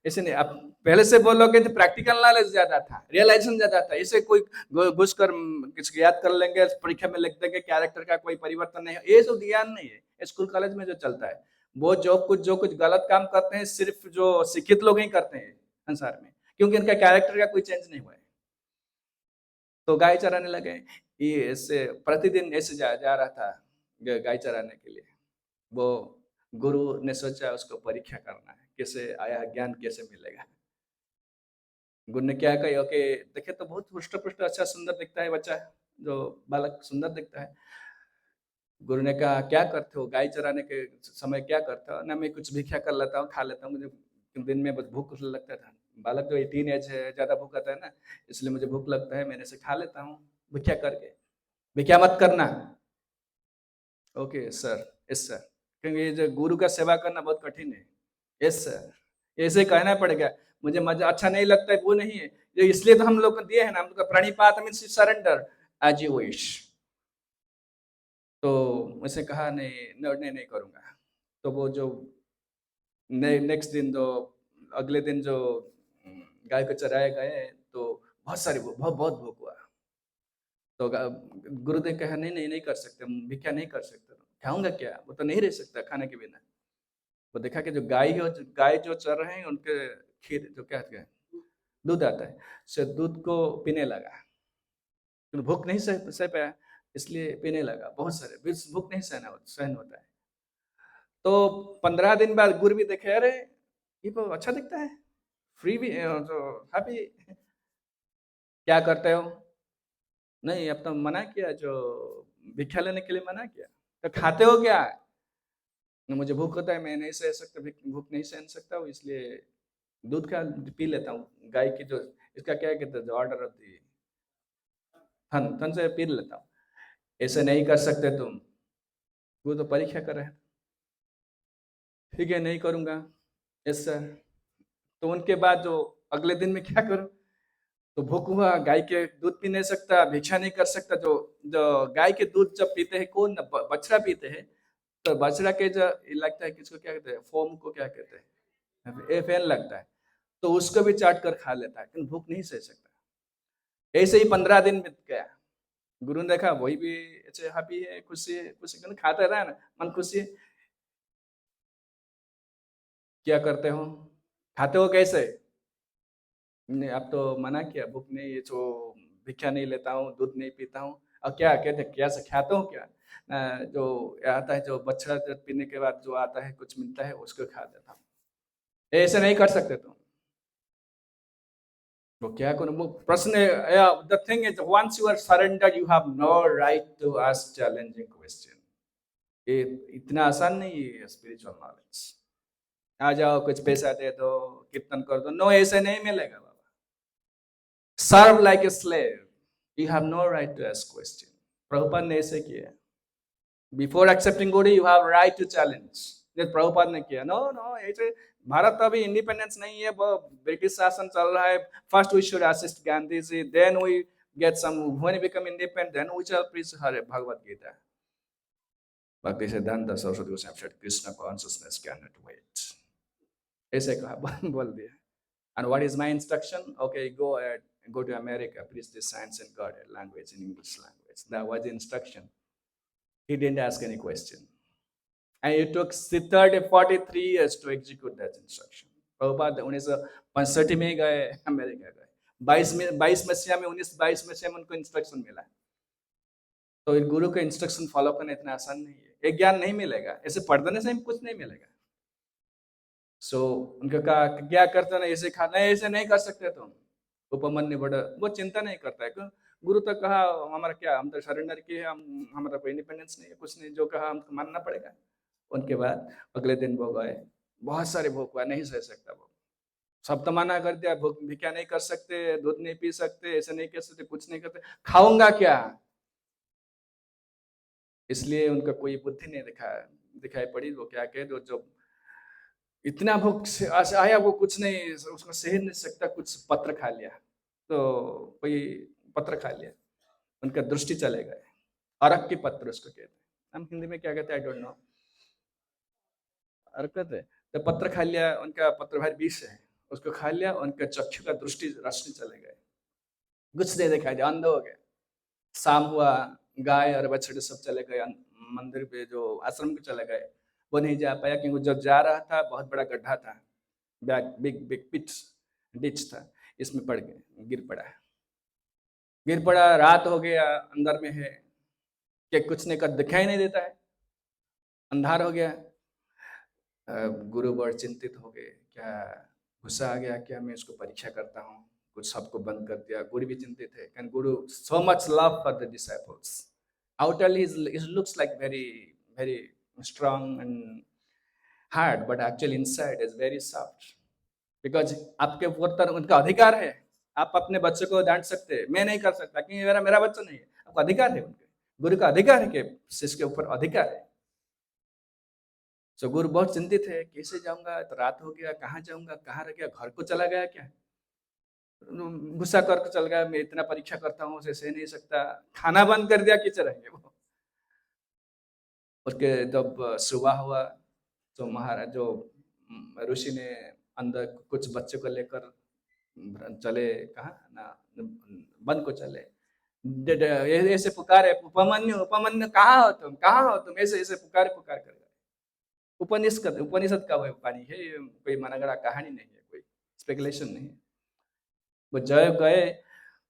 ऐसे नहीं। आप पहले से बोलोगे तो प्रैक्टिकल नॉलेज ज्यादा था, रियलाइजेशन ज्यादा था। इसे कोई घुस कर किसी याद कर लेंगे, परीक्षा में लिख देंगे, कैरेक्टर का कोई परिवर्तन नहीं है, ये सब ज्ञान नहीं है। स्कूल कॉलेज में जो चलता है, वो जो कुछ गलत काम करते हैं, सिर्फ जो शिक्षित लोग ही करते हैं संसार में, क्योंकि इनका कैरेक्टर का कोई चेंज नहीं हुआ है। तो गाय चराने लगे। ये ऐसे प्रतिदिन ऐसे जा रहा था गाय चराने के लिए। वो गुरु ने सोचा उसको परीक्षा करना है, कैसे आया ज्ञान, कैसे मिलेगा। गुरु ने क्या कहा, ओके देखे तो बहुत पुष्ट पुष्ट, अच्छा सुंदर दिखता है बच्चा, जो बालक सुंदर दिखता है। गुरु ने कहा, क्या करते हो गाय चराने के समय, क्या करते हो? ना, मैं कुछ भिक्षा कर लेता हूँ, खा लेता हूँ, मुझे दिन में बस भूख लगता था। बालक जो 18 एज है, ज्यादा भूख आता है ना, इसलिए मुझे भूख लगता है, मैंने से खा लेता हूँ भिक्षा करके। भिक्षा मत करना। ओके सर, यस सर, क्योंकि ये जो गुरु का सेवा करना बहुत कठिन है। यस सर, ऐसे कहना पड़ेगा। मुझे मजा अच्छा नहीं लगता है, वो नहीं है, ये इसलिए तो हम लोग को दिए हैं ना, हम लोग का प्रणिपात means surrender as you wish. तो मुझसे कहा, नहीं करूंगा। तो वो जो नेक्स्ट दिन, जो अगले दिन जो गाय को चराए गए, तो बहुत सारी बहुत बहुत भूख हुआ। तो गुरुदेव कहा, नहीं कर सकते, भिक्षा नहीं कर सकते। खाऊंगा क्या? वो तो नहीं रह सकता खाने के बिना। वो देखा कि जो गाय जो चर रहे हैं, उनके खीर, जो क्या कहते हैं, दूध आता है, से दूध को पीने लगा। तो भूख नहीं सह पाया, इसलिए पीने लगा बहुत सारे। भूख नहीं सहन होता है। तो 15 दिन बाद गुरु भी देखे, अरे ये तो अच्छा दिखता है, फ्री भी, तो हैप्पी। क्या करते हो? नहीं, अब तो मना किया, जो भिक्षा लेने के लिए मना किया। तो खाते हो क्या? मुझे भूख होता है, मैं नहीं सह सकता, भूख नहीं सहन सकता हूँ, इसलिए दूध का पी लेता हूँ, गाय की जो इसका क्या कहते हैं, ऑर्डर होती है, थन थन से पी लेता हूँ। ऐसे नहीं कर सकते तुम, वो तो परीक्षा कर रहे हैं। ठीक है, नहीं करूंगा ऐसा। तो उनके बाद जो अगले दिन में क्या करूं, तो भूख हुआ, गाय के दूध पी नहीं सकता, भिक्षा नहीं कर सकता। जो जो गाय के दूध जब पीते हैं कौन, बछड़ा पीते हैं, तो बछड़ा के जो ये लगता है, किसको क्या कहते हैं, फोम को क्या कहते हैं, फैन लगता है, तो उसको भी चाट कर खा लेता है, लेकिन भूख नहीं सह सकता। ऐसे ही 15 दिन बीत गया। गुरु ने देखा वही भी ऐसे हैप्पी है, खुशी है, खुशी क्यों खाता रहा ना, मन खुशी है। क्या करते हो, खाते हो कैसे, नहीं अब तो मना किया, भूख नहीं, ये जो भिक्षा नहीं लेता हूँ, दूध नहीं पीता हूँ। और क्या कहते, क्या से खाता हूँ क्या, जो आता है, जो बछड़ा दूध पीने के बाद जो आता है कुछ मिलता है, उसको खा देता हूँ। ऐसे नहीं कर सकते तुम। वो क्या करो, वो प्रश्न, the thing is once you are surrender you have no right to ask challenging question. ये इतना आसान नहीं है स्पिरिचुअल नॉलेज। आ जाओ कुछ पैसा दे दो, कीर्तन कर दो, नो, ऐसे नहीं मिलेगा बाबा। Serve like a slave, you have no right to ask question. Prabhupada ने ऐसे किया, before accepting guru you have right to challenge. ये प्रभुपाद ने किया, नो नो, ऐसे भारत अभी इंडिपेंडेंस नहीं है, वो ब्रिटिश शासन चल रहा है, first we should assist Gandhi ji, then we get some, when we become independent, then we shall preach Bhagavad Gita. Bhakti Siddhanta Saraswati Goswami said, Krishna consciousness cannot wait. ऐसे कहा, बोल दिया। And what is my instruction? Okay, go ahead, go to America, preach the science and God language in English language. That was the instruction. He didn't ask any question. And it took 43 years to execute that instruction. Prabhupada 1965 में गए, America गए, 22 मसीहा में 1922 मसीहा में उनको instruction मिला। तो गुरु का इंस्ट्रक्शन फॉलो करना इतना आसान नहीं है, एक ज्ञान नहीं मिलेगा, ऐसे पढ़ देने से कुछ नहीं मिलेगा। सो उनका कहा क्या करते ना, ऐसे खाना, ऐसे नहीं कर सकते तुम। उपमन्यु बड़ा वो चिंता नहीं करता है, क्यों, गुरु तो कहा हमारा क्या, हम तो सरेंडर किए, हम हमारा कोई इंडिपेंडेंस नहीं है, कुछ नहीं, जो कहा हमको मानना पड़ेगा। उनके बाद अगले दिन वो गए, बहुत सारे भूख हुआ, नहीं सह सकता वो, सब तो मना कर दिया, भूख भिक्षा नहीं कर सकते, दूध नहीं पी सकते, ऐसे नहीं कर सकते, कुछ नहीं करते, खाऊंगा क्या। इसलिए उनका कोई बुद्धि नहीं दिखाई पड़ी। वो क्या कहे, तो जो इतना भूख आया, वो कुछ नहीं, उसको सह नहीं सकता, कुछ पत्र खा लिया, तो कोई पत्र खा लिया, उनका दृष्टि चले गए। अरक के पत्र उसको कहते हैं, हम हिंदी में क्या कहते हैं, आई डोंट नो, अरकत है। तो पत्र खा लिया, उनका पत्र भारी विष है, उसको खा लिया, उनका चक्षु का दृष्टि रोशनी चले गए, कुछ नहीं दिखाई दिया, अंध हो गए। शाम हुआ, गाय और बछड़े सब चले गए, मंदिर पे जो आश्रम के चले गए, वो नहीं जा पाया, क्योंकि जब जा रहा था बहुत बड़ा गड्ढा था, बिग बिग पिट डिच था, इसमें पड़ गए, गिर पड़ा, रात हो गया, अंदर में है कि कुछ नहीं कर, दिखाई नहीं देता है, अंधार हो गया। गुरु बड़ चिंतित हो गए, क्या गुस्सा आ गया क्या, मैं इसको परीक्षा करता हूँ, कुछ सबको बंद कर दिया। गुरु भी चिंतित है, can Guru so much love for the disciples, outwardly it looks like very strong and hard, but actually inside is very soft, because आपके ऊपर उनका अधिकार है, आप अपने बच्चे को डांट सकते हैं, मैं नहीं कर सकता क्योंकि मेरा मेरा बच्चा नहीं है, आपका अधिकार है, उनके गुरु का अधिकार है कि शिष्य के ऊपर अधिकार है। सो गुरु बहुत चिंतित है, कैसे जाऊंगा, तो रात हो गया, कहाँ जाऊंगा, कहाँ रह गया, घर को चला गया क्या, गुस्सा करके चल गया, मैं इतना परीक्षा करता हूँ, उसे सह नहीं सकता, खाना बंद कर दिया, किसे रहेंगे वो। उसके जब सुबह हुआ, तो महाराज जो ऋषि ने अंदर कुछ बच्चे को लेकर चले, कहा ना, वन को चले, ऐसे पुकारे, उपमन्यु उपमन्यु कहाँ हो तुम, कहाँ हो तुम, ऐसे ऐसे पुकार पुकार कर गए। उपनिषद का वह वाणी है, कोई मनगढ़ा कहानी नहीं है, कोई स्पेकुलेशन नहीं है। वो जय गए,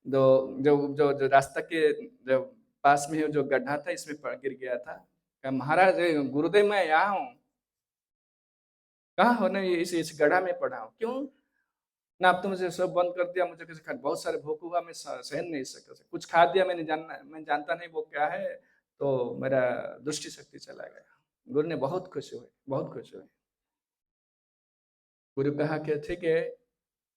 जो जो जो जो रास्ता के जो पास में जो गड्ढा था, इसमें गिर गया था, कहा महाराज गुरुदेव मैं यहाँ हूँ, कहाँ हो, ना इस गड्ढा में पड़ा हूँ, क्यों ना, अब तो मुझे सब बंद कर दिया, मुझे किसी खा, बहुत सारे भूख हुआ, मैं सहन नहीं सकता, कुछ खा दिया, मैं जानता नहीं वो क्या है, तो मेरा दृष्टि शक्ति चला गया। गुरु ने बहुत खुश हुए, बहुत खुश हुए। गुरु कहा कि ठीक है,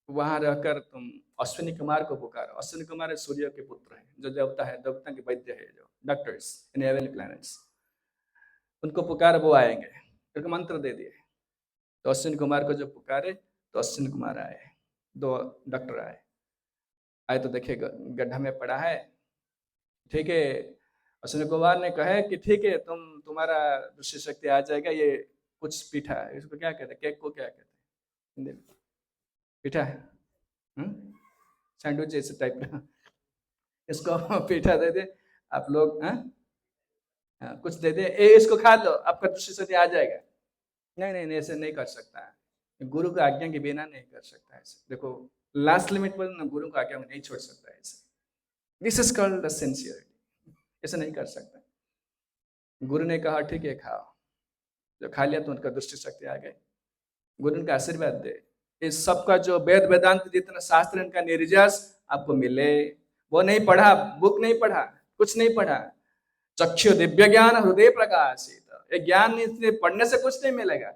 वहां रहकर तुम अश्विनी कुमार को पुकारो। अश्विनी कुमार सूर्य के पुत्र हैं, जो देवता है, देवता के वैद्य है, जो डॉक्टर्स इन हेवनली प्लैनेट्स, उनको पुकार, वो आएंगे। एक मंत्र दे दिए, तो अश्विनी कुमार को जो पुकारे तो अश्विनी कुमार आए, दो डॉक्टर आए। आए तो देखे गड्ढा में पड़ा है, ठीक है। अश्विनी कुमार ने कहा कि ठीक है, तुम्हारा दृष्टि शक्ति आ जाएगा। ये कुछ पीठा है, इसको क्या कहते हैं, केक को क्या कहते हैं हिंदी में? पीठा है, सैंडविच इस टाइप का। इसको पीठा दे दे आप लोग, कुछ दे दे, इसको खा लो, आपका दृष्टि शक्ति आ जाएगा। नहीं नहीं नहीं, ऐसे नहीं कर सकता है, गुरु की आज्ञा के बिना नहीं कर सकता है ऐसे। देखो लास्ट लिमिट पर ना, गुरु की आज्ञा में नहीं छोड़ सकता है ऐसे। This is called the sincerity. ऐसे नहीं कर सकता। गुरु ने कहा ठीक है खाओ, जो खा लिया तो उनका दृष्टि शक्ति आ गई। गुरु का आशीर्वाद दे, इस सबका जो वेद वेदांत जितना शास्त्र इनका निर्यास आपको मिले। वो नहीं पढ़ा, बुक नहीं पढ़ा, कुछ नहीं पढ़ा। चक्षु दिव्य ज्ञान हृदय प्रकाशित, ये ज्ञान इसलिए पढ़ने से कुछ नहीं मिलेगा,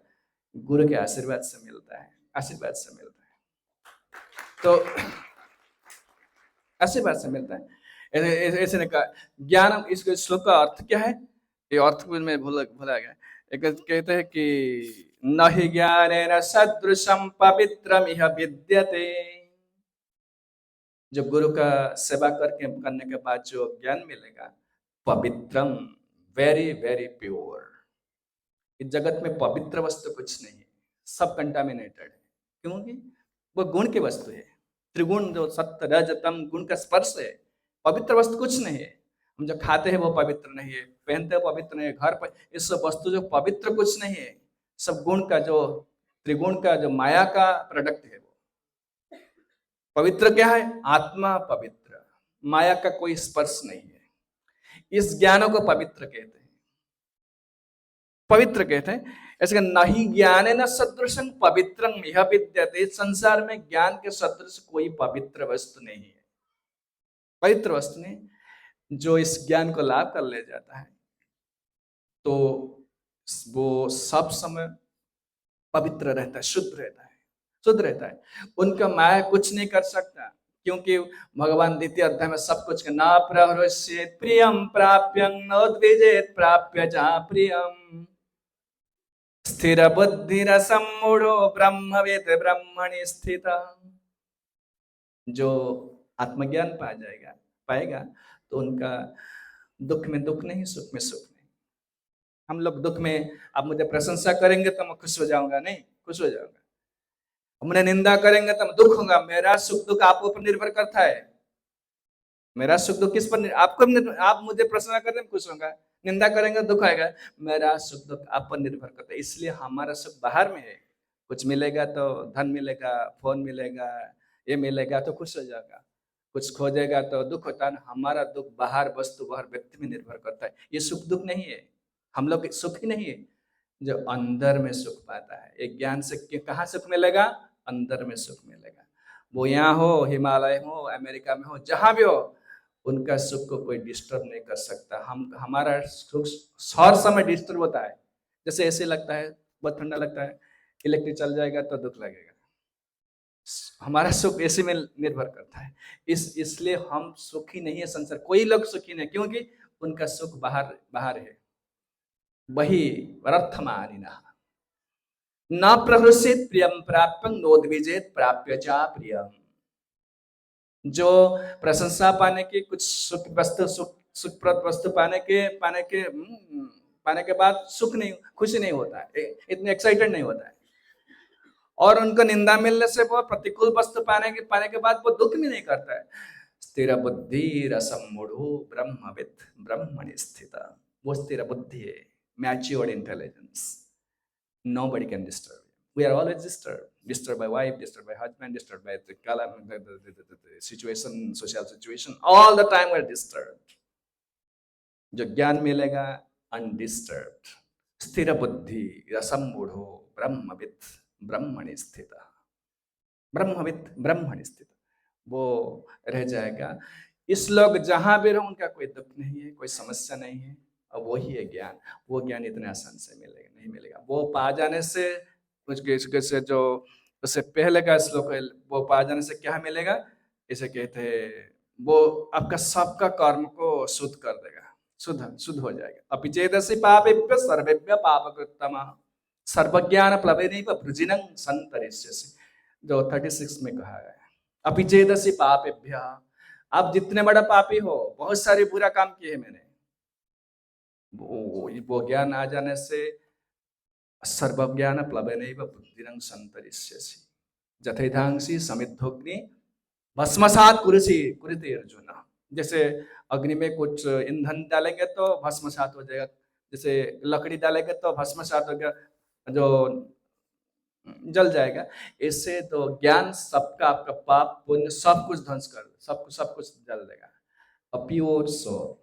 गुरु के आशीर्वाद से मिलता है, आशीर्वाद से मिलता है। तो आशीर्वाद से मिलता है। ऐसे ने कहा ज्ञान, इस श्लोक का अर्थ क्या है? ये अर्थ में भूला गया। एक कहते हैं कि न हि ज्ञानेन सदृशं पवित्रमिह विद्यते। जब गुरु का सेवा करने के बाद जो ज्ञान मिलेगा, पवित्रम, वेरी वेरी प्योर। इस जगत में पवित्र वस्तु कुछ नहीं है, सब कंटामिनेटेड है, क्योंकि वो गुण की वस्तु है। त्रिगुण जो सत्य रज तम गुण का स्पर्श है, पवित्र वस्तु कुछ नहीं है। हम जो खाते हैं वो पवित्र नहीं है, पहनते हैं पवित्र नहीं है, घर पर इस सब वस्तु जो पवित्र कुछ नहीं है, सब गुण का जो त्रिगुण का जो माया का प्रोडक्ट है। वो पवित्र क्या है? आत्मा पवित्र, माया का कोई स्पर्श नहीं है। इस ज्ञानों को पवित्र कहते हैं, पवित्र कहते हैं। ऐसे नहीं ज्ञान न सदृशं पवित्रं इह विद्यते। संसार में ज्ञान के सदृश कोई पवित्र वस्तु नहीं है, पवित्र वस्तु नहीं। जो इस ज्ञान को लाभ कर ले जाता है तो वो सब समय पवित्र रहता है, शुद्ध रहता है, शुद्ध रहता है। उनका माया कुछ नहीं कर सकता, क्योंकि भगवान द्वितीय अध्याय में सब कुछ ना प्रहृष्येत् प्रियं प्राप्यं न द्विजेत् प्राप्य च प्रियं स्थिर बुद्धिरसम्मूढ़ो ब्रह्मवेत् ब्रह्मणि स्थिता। जो आत्मज्ञान पा जाएगा, पाएगा, तो उनका दुख में दुख नहीं, सुख में सुख नहीं। हम लोग दुख में आप मुझे प्रशंसा करेंगे तो मैं खुश हो जाऊंगा, नहीं खुश हो जाऊंगा। मुझे निंदा करेंगे तो मैं दुख होगा। मेरा सुख दुख आप ऊपर निर्भर करता है। मेरा सुख दुख किस पर? आपको, आप मुझे प्रशंसा करें मैं खुश होगा, निंदा करेंगे दुख आएगा। मेरा सुख दुख आप पर निर्भर करता है। इसलिए हमारा सुख बाहर में है। कुछ मिलेगा तो धन मिलेगा, फोन मिलेगा, ये मिलेगा तो खुश हो जाएगा, कुछ खो जाएगा तो दुख होता है। हमारा दुख बाहर वस्तु, बाहर व्यक्ति में निर्भर करता है। ये सुख दुख नहीं है, हम लोग सुख ही नहीं है। जो अंदर में सुख पाता है, एक ज्ञान से कहाँ सुख मिलेगा? अंदर में सुख मिलेगा। वो यहाँ हो, हिमालय हो, अमेरिका में हो, जहां भी हो, उनका सुख को कोई डिस्टर्ब नहीं कर सकता। हमारा सुख हर समय डिस्टर्ब होता है। जैसे ऐसे लगता है, बहुत ठंडा लगता है, इलेक्ट्रिक चल जाएगा तो दुख लगेगा। हमारा सुख ऐसे में निर्भर करता है। इसलिए हम सुखी नहीं है, संसार कोई लोग सुखी नहीं, क्योंकि उनका सुख बाहर बाहर है। वही अर्थमानिनः न प्रहृष्येत् प्रियं प्राप्यं नोद्विजेत् प्राप्य च प्रियम्। जो प्रशंसा पाने की, कुछ सुख वस्तु, सुखप्रद वस्तु पाने के बाद सुख नहीं, खुशी नहीं होता है, इतने एक्साइटेड नहीं होता है। और उनको निंदा मिलने से, वो प्रतिकूल वस्तु पाने के बाद वो दुख भी नहीं करता है। स्थिर बुद्धि रसम्मूढ़ो ब्रह्मवित् ब्रह्मणि स्थिता। वो स्थिर बुद्धि है, matured intelligence. Nobody can disturb you. We are always disturbed by wife, disturbed by husband, disturbed by the situation, social situation. All the time we're disturbed. जो ज्ञान मिलेगा undisturbed, स्थिर बुद्धि रसम्मूढ़ो ब्रह्मवित् ब्रह्मणि स्थिता। ब्रह्मवित् ब्रह्मणि स्थिता, वो रह जाएगा। इस लोग जहां भी रहो, उनका कोई दुख नहीं है, कोई समस्या नहीं है। और वही है ज्ञान। वो ज्ञान इतने आसान से मिलेगा नहीं, मिलेगा। वो पा जाने से कुछ से जो उससे पहले का श्लोक है, वो पा जाने से क्या मिलेगा? इसे कहते हैं, वो आपका सबका कर्म को शुद्ध कर देगा, शुद्ध शुद्ध हो जाएगा। अपि चेदसि पापेभ्य सर्वेभ्य पापकृत्तमः सर्वज्ञान प्लवेनैव वृजिनं संतरिष्यसि, जो 36 में कहा गया है। अपि चेदसि पापेभ्य, आप जितने बड़ा पापी हो, बहुत सारे बुरा काम किए मैंने, वो ज्ञान आ जाने से सर्वज्ञान प्लवेनैव वृजिनं संतरिष्यसि जथैधांसि समिद्धोग्नि भस्मसात कुरुषि कुरुते अर्जुन। जैसे अग्नि में कुछ ईंधन डालेंगे तो भस्मसात हो जाएगा, जैसे लकड़ी डालेंगे तो भस्मसात हो गया, जो जल जाएगा। इससे तो ज्ञान सबका, आपका पाप पुण्य सब कुछ ध्वंस कर, सब कुछ जल देगा। A pure soul,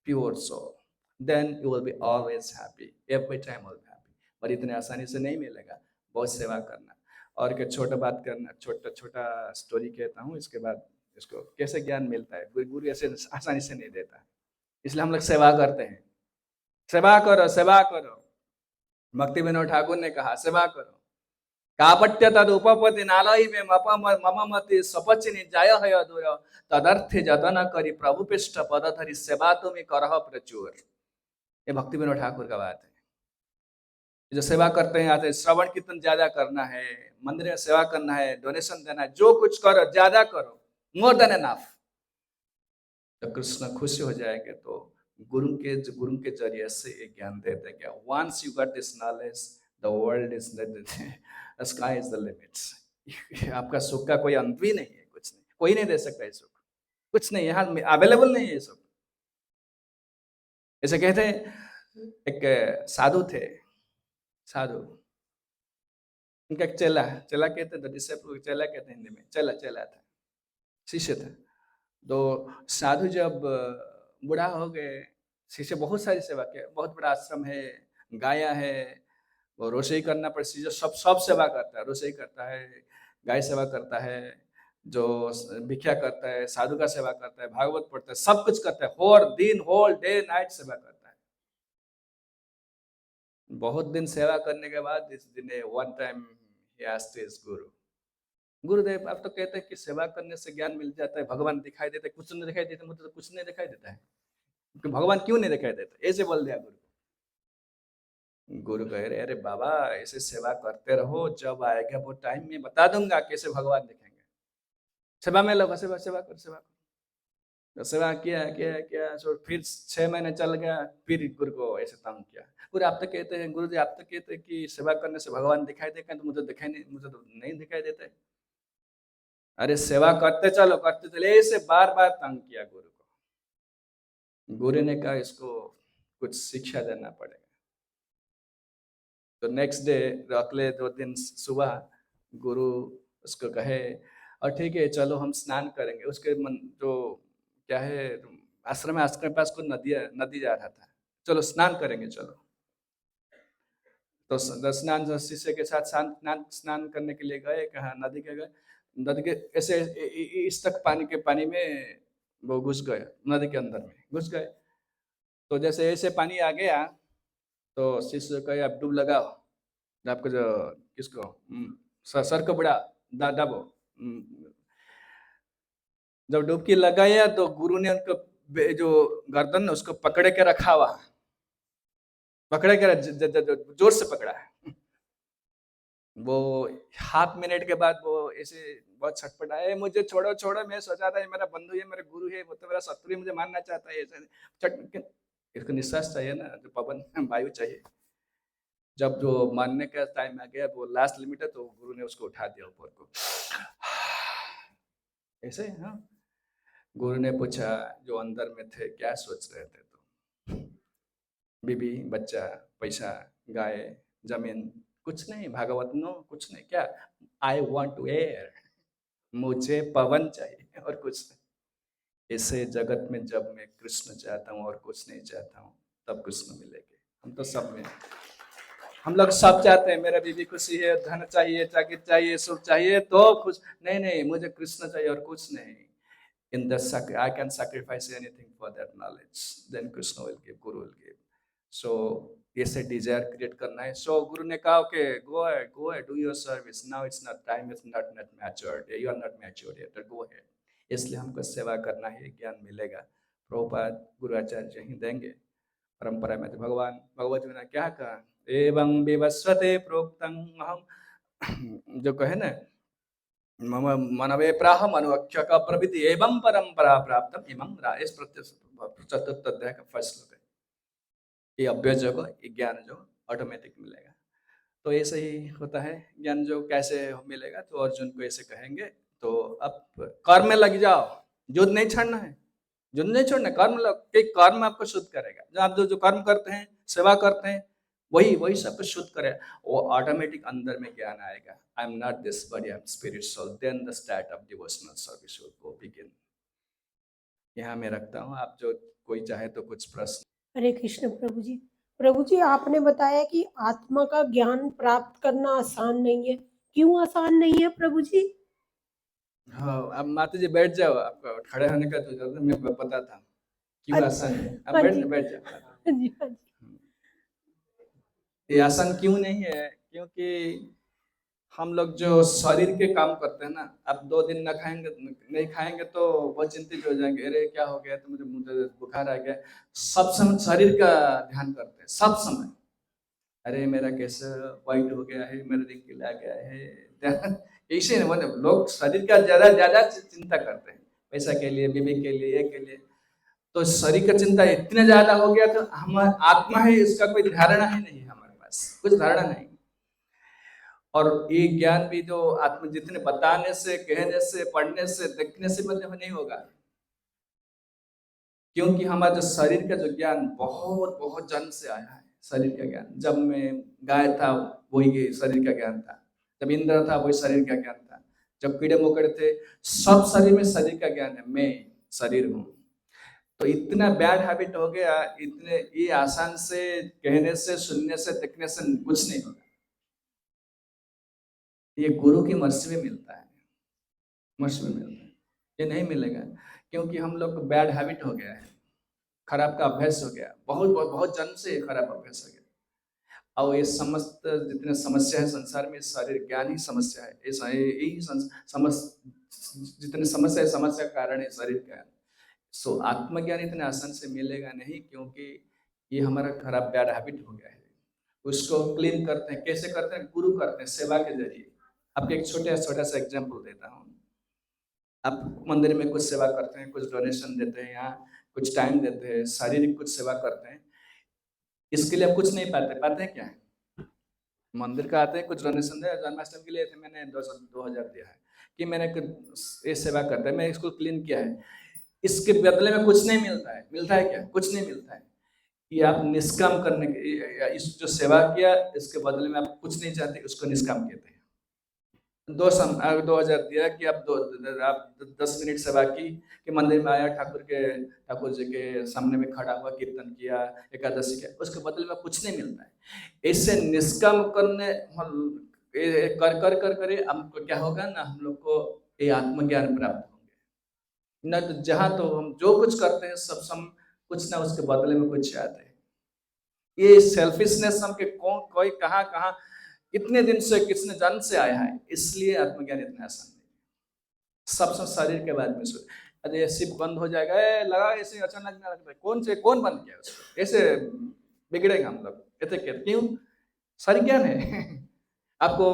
pure soul, then you will be always happy, every time will be happy। पर इतने आसानी से नहीं मिलेगा, बहुत सेवा करना। और क्या छोटा बात करना, छोटा छोटा स्टोरी कहता हूँ, इसके बाद इसको कैसे ज्ञान मिलता है। गुरु ऐसे आसानी से नहीं देता, इसलिए हम लोग सेवा करते हैं। सेवा करो, सेवा करो। भक्ति विनोद ठाकुर ने कहा सेवा करो। कापट्य तद उपपति नालय में मम मति सपचिनी जाय है दूर तदर्थे जतन करी प्रभु पृष्ठ पद धरी सेवा तुम्हें करह प्रचुर। ये भक्ति विनोद ठाकुर का बात है। जो सेवा करते हैं, आते श्रवण कीर्तन ज्यादा करना है, मंदिर में सेवा करना है, डोनेशन देना है, जो कुछ करो ज्यादा करो, मोर देन एनफ। तो कृष्ण खुश हो जाएंगे। तो गुरु के जरिए से एक ज्ञान देते हैं। क्या once you got this knowledge, the world is the sky is the limits. आपका सुख का कोई अंत भी नहीं है, कुछ नहीं, कोई नहीं दे सकता है सुख, कुछ नहीं, यहाँ अवेलेबल नहीं है सुख। ऐसे कहते हैं, एक साधु थे, साधु, उनका एक चेला, चेला कहते हैं, डिसिपल चेला कहते हैं हिंदी में, चेला चेला था, शिष्य था। तो साधु जब बूढ़ा हो गए, शिष्य बहुत सारी सेवा किया, बहुत बड़ा आश्रम है, गाया है, वो रोशई करना पर शिष्य सब सेवा करता है, रोशई करता है, गाय सेवा करता है, जो भिक्षा करता है, साधु का सेवा करता है, भागवत पढ़ता है, सब कुछ करता है, होल डे नाइट सेवा करता है। बहुत दिन सेवा करने के बाद इस दिन one time he asked his गुरु, गुरुदेव आप तो कहते हैं कि सेवा करने से ज्ञान मिल जाता है, भगवान दिखाई देते, कुछ नहीं दिखाई देता, मुझे तो कुछ नहीं दिखाई देता है, भगवान क्यों नहीं दिखाई देता? ऐसे बोल दिया गुरु। गुरु कह रहे, अरे बाबा ऐसे सेवा करते रहो, जब आएगा वो टाइम में बता दूंगा कैसे भगवान दिखेंगे। सेवा में लगा, सेवा सेवा कर, सेवा कर। तो सेवा किया किया किया, तो फिर 6 महीने चल गया, फिर गुरु को ऐसे तंग किया। गुरु आप तो कहते हैं, गुरु जी आप तो कहते हैं कि सेवा करने से भगवान दिखाई देगा, तो मुझे दिखाई नहीं, मुझे तो नहीं दिखाई देता है। अरे सेवा करते चलो, करते चले, ऐसे बार बार तंग किया गुरु को। गुरु ने कहा इसको कुछ शिक्षा देना पड़ेगा। तो नेक्स्ट डे, अगले 2 दिन सुबह गुरु उसको कहे, और ठीक है चलो हम स्नान करेंगे। उसके मन जो क्या है, आश्रम के पास कोई नदी जा रहा था, चलो स्नान करेंगे चलो। तो स्नान शिष्य के साथ स्नान करने के लिए गए, कहा नदी के गए, नदी के ऐसे इस तक पानी में वो घुस गए, नदी के अंदर में घुस गए। तो जैसे ऐसे पानी आ गया तो शिष्य कहे आप डूब लगाओ, आपको जो किसको सर को बड़ा दाबो। जब डुबकी लगाया तो गुरु ने उनको जो गर्दन उसको पकड़े के रखा हुआ, पकड़े के जोर से पकड़ा है। वो हाफ मिनट के बाद वो ऐसे बहुत छटपटाए, मुझे छोड़ो छोड़ो, मैं सोचा था ये मेरा बंधु है, मेरा गुरु है, वो तो मेरा शत्रु है, मुझे मारना चाहता है। ऐसे इसको निश्वास चाहिए ना, जो पवन वायु चाहिए। जब जो मारने का टाइम आ गया, वो लास्ट लिमिट है, तो गुरु ने उसको उठा दिया ऊपर को ऐसे। हाँ, गुरु ने पूछा जो अंदर में थे क्या सोच रहे थे? तो बीबी बच्चा पैसा गाय जमीन कुछ नहीं, भागवत नो कुछ नहीं, क्या आई वॉन्ट टू एयर, मुझे पवन चाहिए और कुछ नहीं। इसे जगत में जब मैं कृष्ण चाहता हूँ और कुछ नहीं चाहता हूँ, तब कृष्ण मिलेंगे। हम तो सब में, हम लोग सब चाहते हैं, मेरा बीबी खुशी है, धन चाहिए, चाकरी चाहिए, सुख चाहिए तो खुश, नहीं नहीं मुझे कृष्ण चाहिए और कुछ नहीं। In the I can sacrifice anything for that knowledge. Then Krishna will give, Guru will give. So ऐसे डिजायर क्रिएट करना है। सो गुरु ने कहा कि गो है do your service, now it's not time, it's not not matured, you are not matured yet, go है। इसलिए हमको सेवा करना है, ज्ञान मिलेगा। प्रभुपाद गुरु आचार्य ही देंगे। परंपरा में तो भगवान भगवत जी ने क्या कहा, एवं विवस्वते प्रोक्तं अहम, जो कहे ना मम मनवे प्राह मनुअख्य का प्रवृत्ति एवं परंपरा प्राप्त इमं इस चतुर्थ अध्याय का फर्स्ट श्लोक है। ये अभ्यस योग, ये ज्ञान जो ऑटोमेटिक मिलेगा। तो ऐसे ही होता है ज्ञान जो कैसे मिलेगा, तो अर्जुन को ऐसे कहेंगे, तो अब कर्म में लग जाओ, युद्ध नहीं छोड़ना है, युद्ध नहीं छोड़ना, कर्म लग के कर्म आपको शुद्ध करेगा। जो आप जो कर्म करते हैं, सेवा करते हैं, वही वही सब कुछ शुद्ध करेगा, वो ऑटोमेटिक अंदर में ज्ञान आएगा। I am not this body, I am spirit soul, then the start of devotional service will go begin. यहाँ मैं रखता हूँ, आप जो कोई चाहे तो कुछ प्रश्न। हरे कृष्ण प्रभु जी। प्रभु जी, आपने बताया कि आत्मा का ज्ञान प्राप्त करना आसान नहीं है, क्यों आसान नहीं है प्रभु जी? हाँ, अब माता जी बैठ जाओ, आपको खड़े होने का तो जरूरत मैं पता था क्यों अच्छा, आसान है। अब हाँ बैठ जी, बैठ जाओ। हाँ जी, हाँ जी। ये आसान क्यों नहीं है, क्योंकि हम लोग जो शरीर के काम करते हैं ना, अब 2 दिन न खाएंगे, नहीं खाएंगे तो बहुत चिंतित हो जाएंगे, अरे क्या हो गया, तो मुझे बुखार आ गया। सब समय शरीर का ध्यान करते हैं, सब समय, अरे मेरा कैसे वाइट हो गया है, मेरा रिंकल आ गया है। ऐसे मतलब लोग शरीर का ज्यादा ज्यादा चिंता करते हैं, पैसा के लिए, बीवी के लिए, ये के लिए। तो शरीर का चिंता इतने ज्यादा हो गया, तो हम आत्मा है इसका कोई धारणा ही नहीं है, हमारे पास कुछ धारणा नहीं। और ये ज्ञान भी जो आत्म जितने बताने से, कहने से, पढ़ने से, देखने से मतलब नहीं होगा, क्योंकि हमारा जो शरीर का जो ज्ञान बहुत बहुत जन्म से आया है। शरीर का ज्ञान, जब मैं गाय था वही शरीर का ज्ञान था, जब इंद्र था वही शरीर का ज्ञान था, जब कीड़े मकोड़े थे, सब शरीर में शरीर का ज्ञान है, मैं शरीर हूँ। तो इतना बैड हैबिट हो गया, इतने ये आसान से कहने से, सुनने से, देखने से कुछ नहीं होगा। ये गुरु की मर्जी में मिलता है, मर्जी में मिलता है, ये नहीं मिलेगा, क्योंकि हम लोग को बैड हैबिट हो गया है, खराब का अभ्यास हो गया, बहुत बहुत बहुत जन्म से खराब अभ्यास हो गया। और ये समस्त जितने समस्या है संसार में, शारीरिक ज्ञान ही समस्या है, यही जितने समस्या है, समस्या का कारण है शरीर ज्ञान। सो आत्मज्ञान इतने आसान से मिलेगा नहीं, क्योंकि ये हमारा खराब बैड हैबिट हो गया है। उसको क्लीन करते हैं, कैसे करते हैं, गुरु करते हैं, सेवा के जरिए। आपको एक छोटा सा एग्जाम्पल देता हूँ। आप मंदिर में कुछ सेवा करते हैं, कुछ डोनेशन देते हैं, यहाँ कुछ टाइम देते हैं, शारीरिक कुछ सेवा करते हैं, इसके लिए आप कुछ नहीं पाते हैं क्या है, मंदिर का आते हैं, कुछ डोनेशन दे, जन्माष्टमी के लिए थे, मैंने 2,000 दिया है कि मैंने ये सेवा करता है, मैं इसको क्लीन किया है, इसके बदले में कुछ नहीं मिलता है। मिलता है क्या, कुछ नहीं मिलता है। कि आप निष्काम करने के, इस जो सेवा किया इसके बदले में आप कुछ नहीं चाहते, उसको निष्काम कहते हैं। 2,000 दिया कि आप 10 मिनट सेवा की, कि मंदिर में आया, ठाकुर जी के सामने में खड़ा हुआ, कीर्तन किया, एकादशी किया, उसके बदले में कुछ नहीं मिलता है। इससे निष्काम करने कर कर कर करे हमको क्या होगा ना, हम लोग को ये आत्मज्ञान प्राप्त होंगे ना। तो जहाँ तो हम जो कुछ करते हैं सब कुछ ना उसके बदले में कुछ चाहते हैं। ये सेल्फिशनेस हमके कोई कहाँ कहाँ इतने दिन से, कितने जन्म से आया है, इसलिए आत्मज्ञान इतना आसान नहीं। सब शरीर के बारे में सोच, अरे शिप बंद हो जाएगा, लगा ऐसे अचानक ना लगता है, कौन बंद किया उसको, ऐसे बिगड़ेगा हम लोग, कहते क्यों, शरीर ज्ञान है। आपको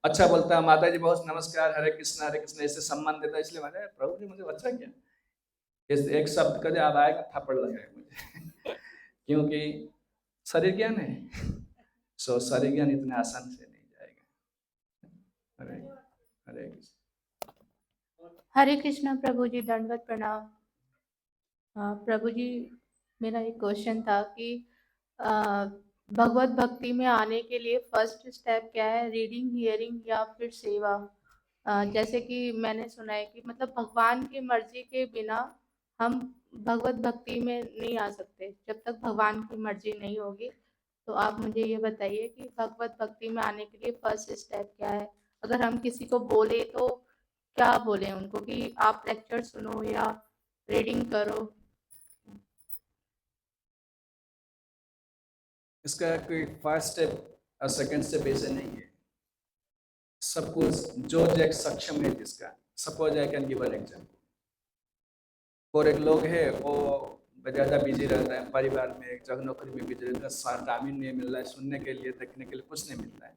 अच्छा बोलता है, माता जी बहुत नमस्कार, हरे कृष्ण ऐसे सम्मान देता है, इसलिए मैंने प्रभु जी मुझे अच्छा किया, एक शब्द का आप आएगा थप्पड़ लगाएगा मुझे। क्योंकि शरीर ज्ञान है। सो शरीर ज्ञान इतने आसान से नहीं जाएगा। हरे हरे कृष्ण। हरे कृष्णा प्रभु जी, दंडवत प्रणाम। प्रभु जी, मेरा एक क्वेश्चन था कि भगवत भक्ति में आने के लिए फर्स्ट स्टेप क्या है, रीडिंग, हियरिंग या फिर सेवा? जैसे कि मैंने सुना है कि मतलब भगवान की मर्जी के बिना हम भगवत भक्ति में नहीं आ सकते, जब तक भगवान की मर्जी नहीं होगी। तो आप मुझे ये बताइए कि भगवत भक्ति में आने के लिए फर्स्ट स्टेप क्या है? अगर हम किसी को बोले तो क्या बोले उनको, कि आप लेक्चर सुनो या रीडिंग करो? इसका कोई फर्स्ट स्टेप और सेकंड स्टेप ऐसे नहीं है। सब कुछ जो एक सक्षम है जिसका, suppose I can give an example. और एक लोग है वो ज़्यादा बिजी रहता है परिवार में, एक जगह नौकरी में बिजी रहता है, टाइम नहीं मिल रहा है सुनने के लिए, देखने के लिए कुछ नहीं मिलता है।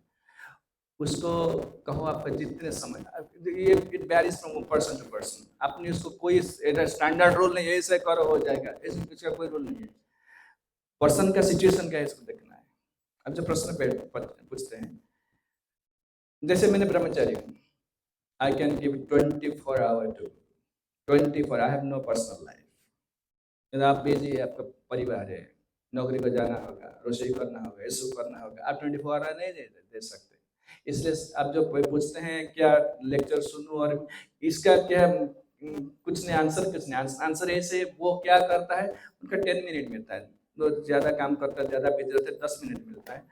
उसको कहो आपका जितने समय, ये it varies from person to person. आपने उसको कोई स्टैंडर्ड रूल नहीं है ऐसे करो हो जाएगा, ऐसे कुछ का कोई रूल नहीं है। पर्सन का सिचुएशन क्या है इसको देखना है। अब जो प्रश्न पूछते हैं, जैसे मैंने ब्रह्मचारी हूँ, I can give 24 hour to 24, I have no personal life. यदि आप बिजी है, आपका परिवार है, नौकरी को जाना होगा, रसोई करना होगा, ऐसा करना होगा, आप 24 आवर नहीं दे सकते। इसलिए आप जो पूछते हैं क्या लेक्चर सुनूं और इसका क्या कुछ नहीं आंसर, आंसर ऐसे वो क्या करता है, उनका 10 मिनट मिलता है। जो ज़्यादा काम करता है, ज़्यादा बिजी रहते, 10 मिनट मिलता है।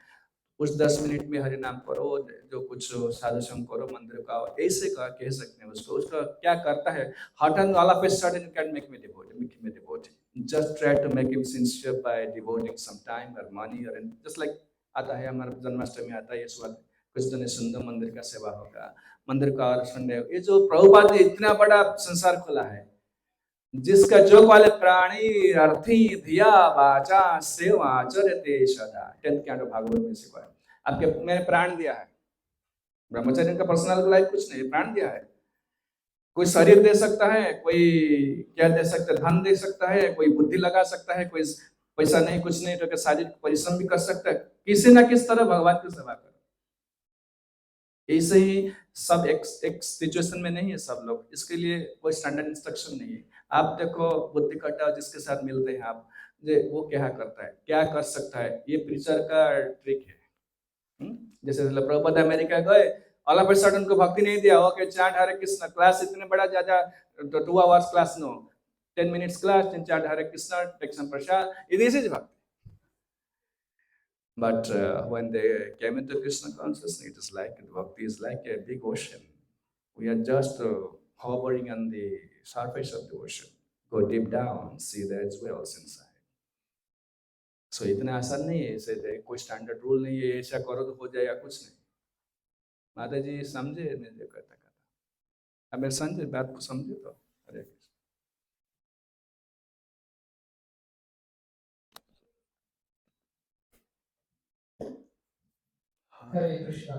उस 10 मिनट में हरि नाम करो, जो कुछ साधु संग करो, मंदिर का ऐसे कह सकते हैं उसको। उसका क्या करता है, hot and all of a sudden you can make me devotee. Just try to make him sincere by devoting some time or money or just like आता है हमारा जन्माष्टमी आता है, इस वक्त कुछ दिन सुंदर मंदिर का सेवा होगा, मंदिर का और संडे। ये जो प्रभुपाद ने इतना बड़ा संसार खोला है, जिसका जो वाले प्राणी अर्थी धिया वाचा सेवा चरते सदा, 10th कैंटो भागवत में सिखाया। आपके मैंने प्राण दिया है, ब्रह्मचर्य का पर्सनल लाइफ कुछ नहीं, प्राण दिया है। कोई शरीर दे सकता है, कोई क्या दे सकता है, धन दे सकता है, कोई बुद्धि लगा सकता है, कोई पैसा नहीं कुछ नहीं तो शारीरिक परिश्रम भी कर सकता है। किसी ना किस तरह भगवान की सेवा करो। ऐसे ही सब एक सिचुएशन में नहीं है सब लोग, इसके लिए कोई स्टैंडर्ड इंस्ट्रक्शन नहीं है। आप देखो बुद्धि कट्टा जिसके साथ मिलते हैं आप, वो क्या करता है, क्या कर सकता है, ये प्रीचर का ट्रिक है। जैसे प्रभुपाद अमेरिका गए, ऑल ऑफ अ सडन को भक्ति नहीं दिया, okay chant Hare Krishna, class इतने बड़ा ज्यादा तो 2 hours class no, 10 minutes class, chant Hare Krishna, take some prasad, this is भक्ति। But when they came into Krishna consciousness, it is like bhakti is like a big ocean. We are just hovering on the surface of the ocean. Go deep down, see there's wells inside. So इतना आसान नहीं है, ऐसे कोई standard rule नहीं है, ऐसा करो तो हो जाएगा, कुछ नहीं। माता जी समझे नहीं जो कहता था, अब मेरे समझे बात को समझे तो हरे हरे कृष्णा।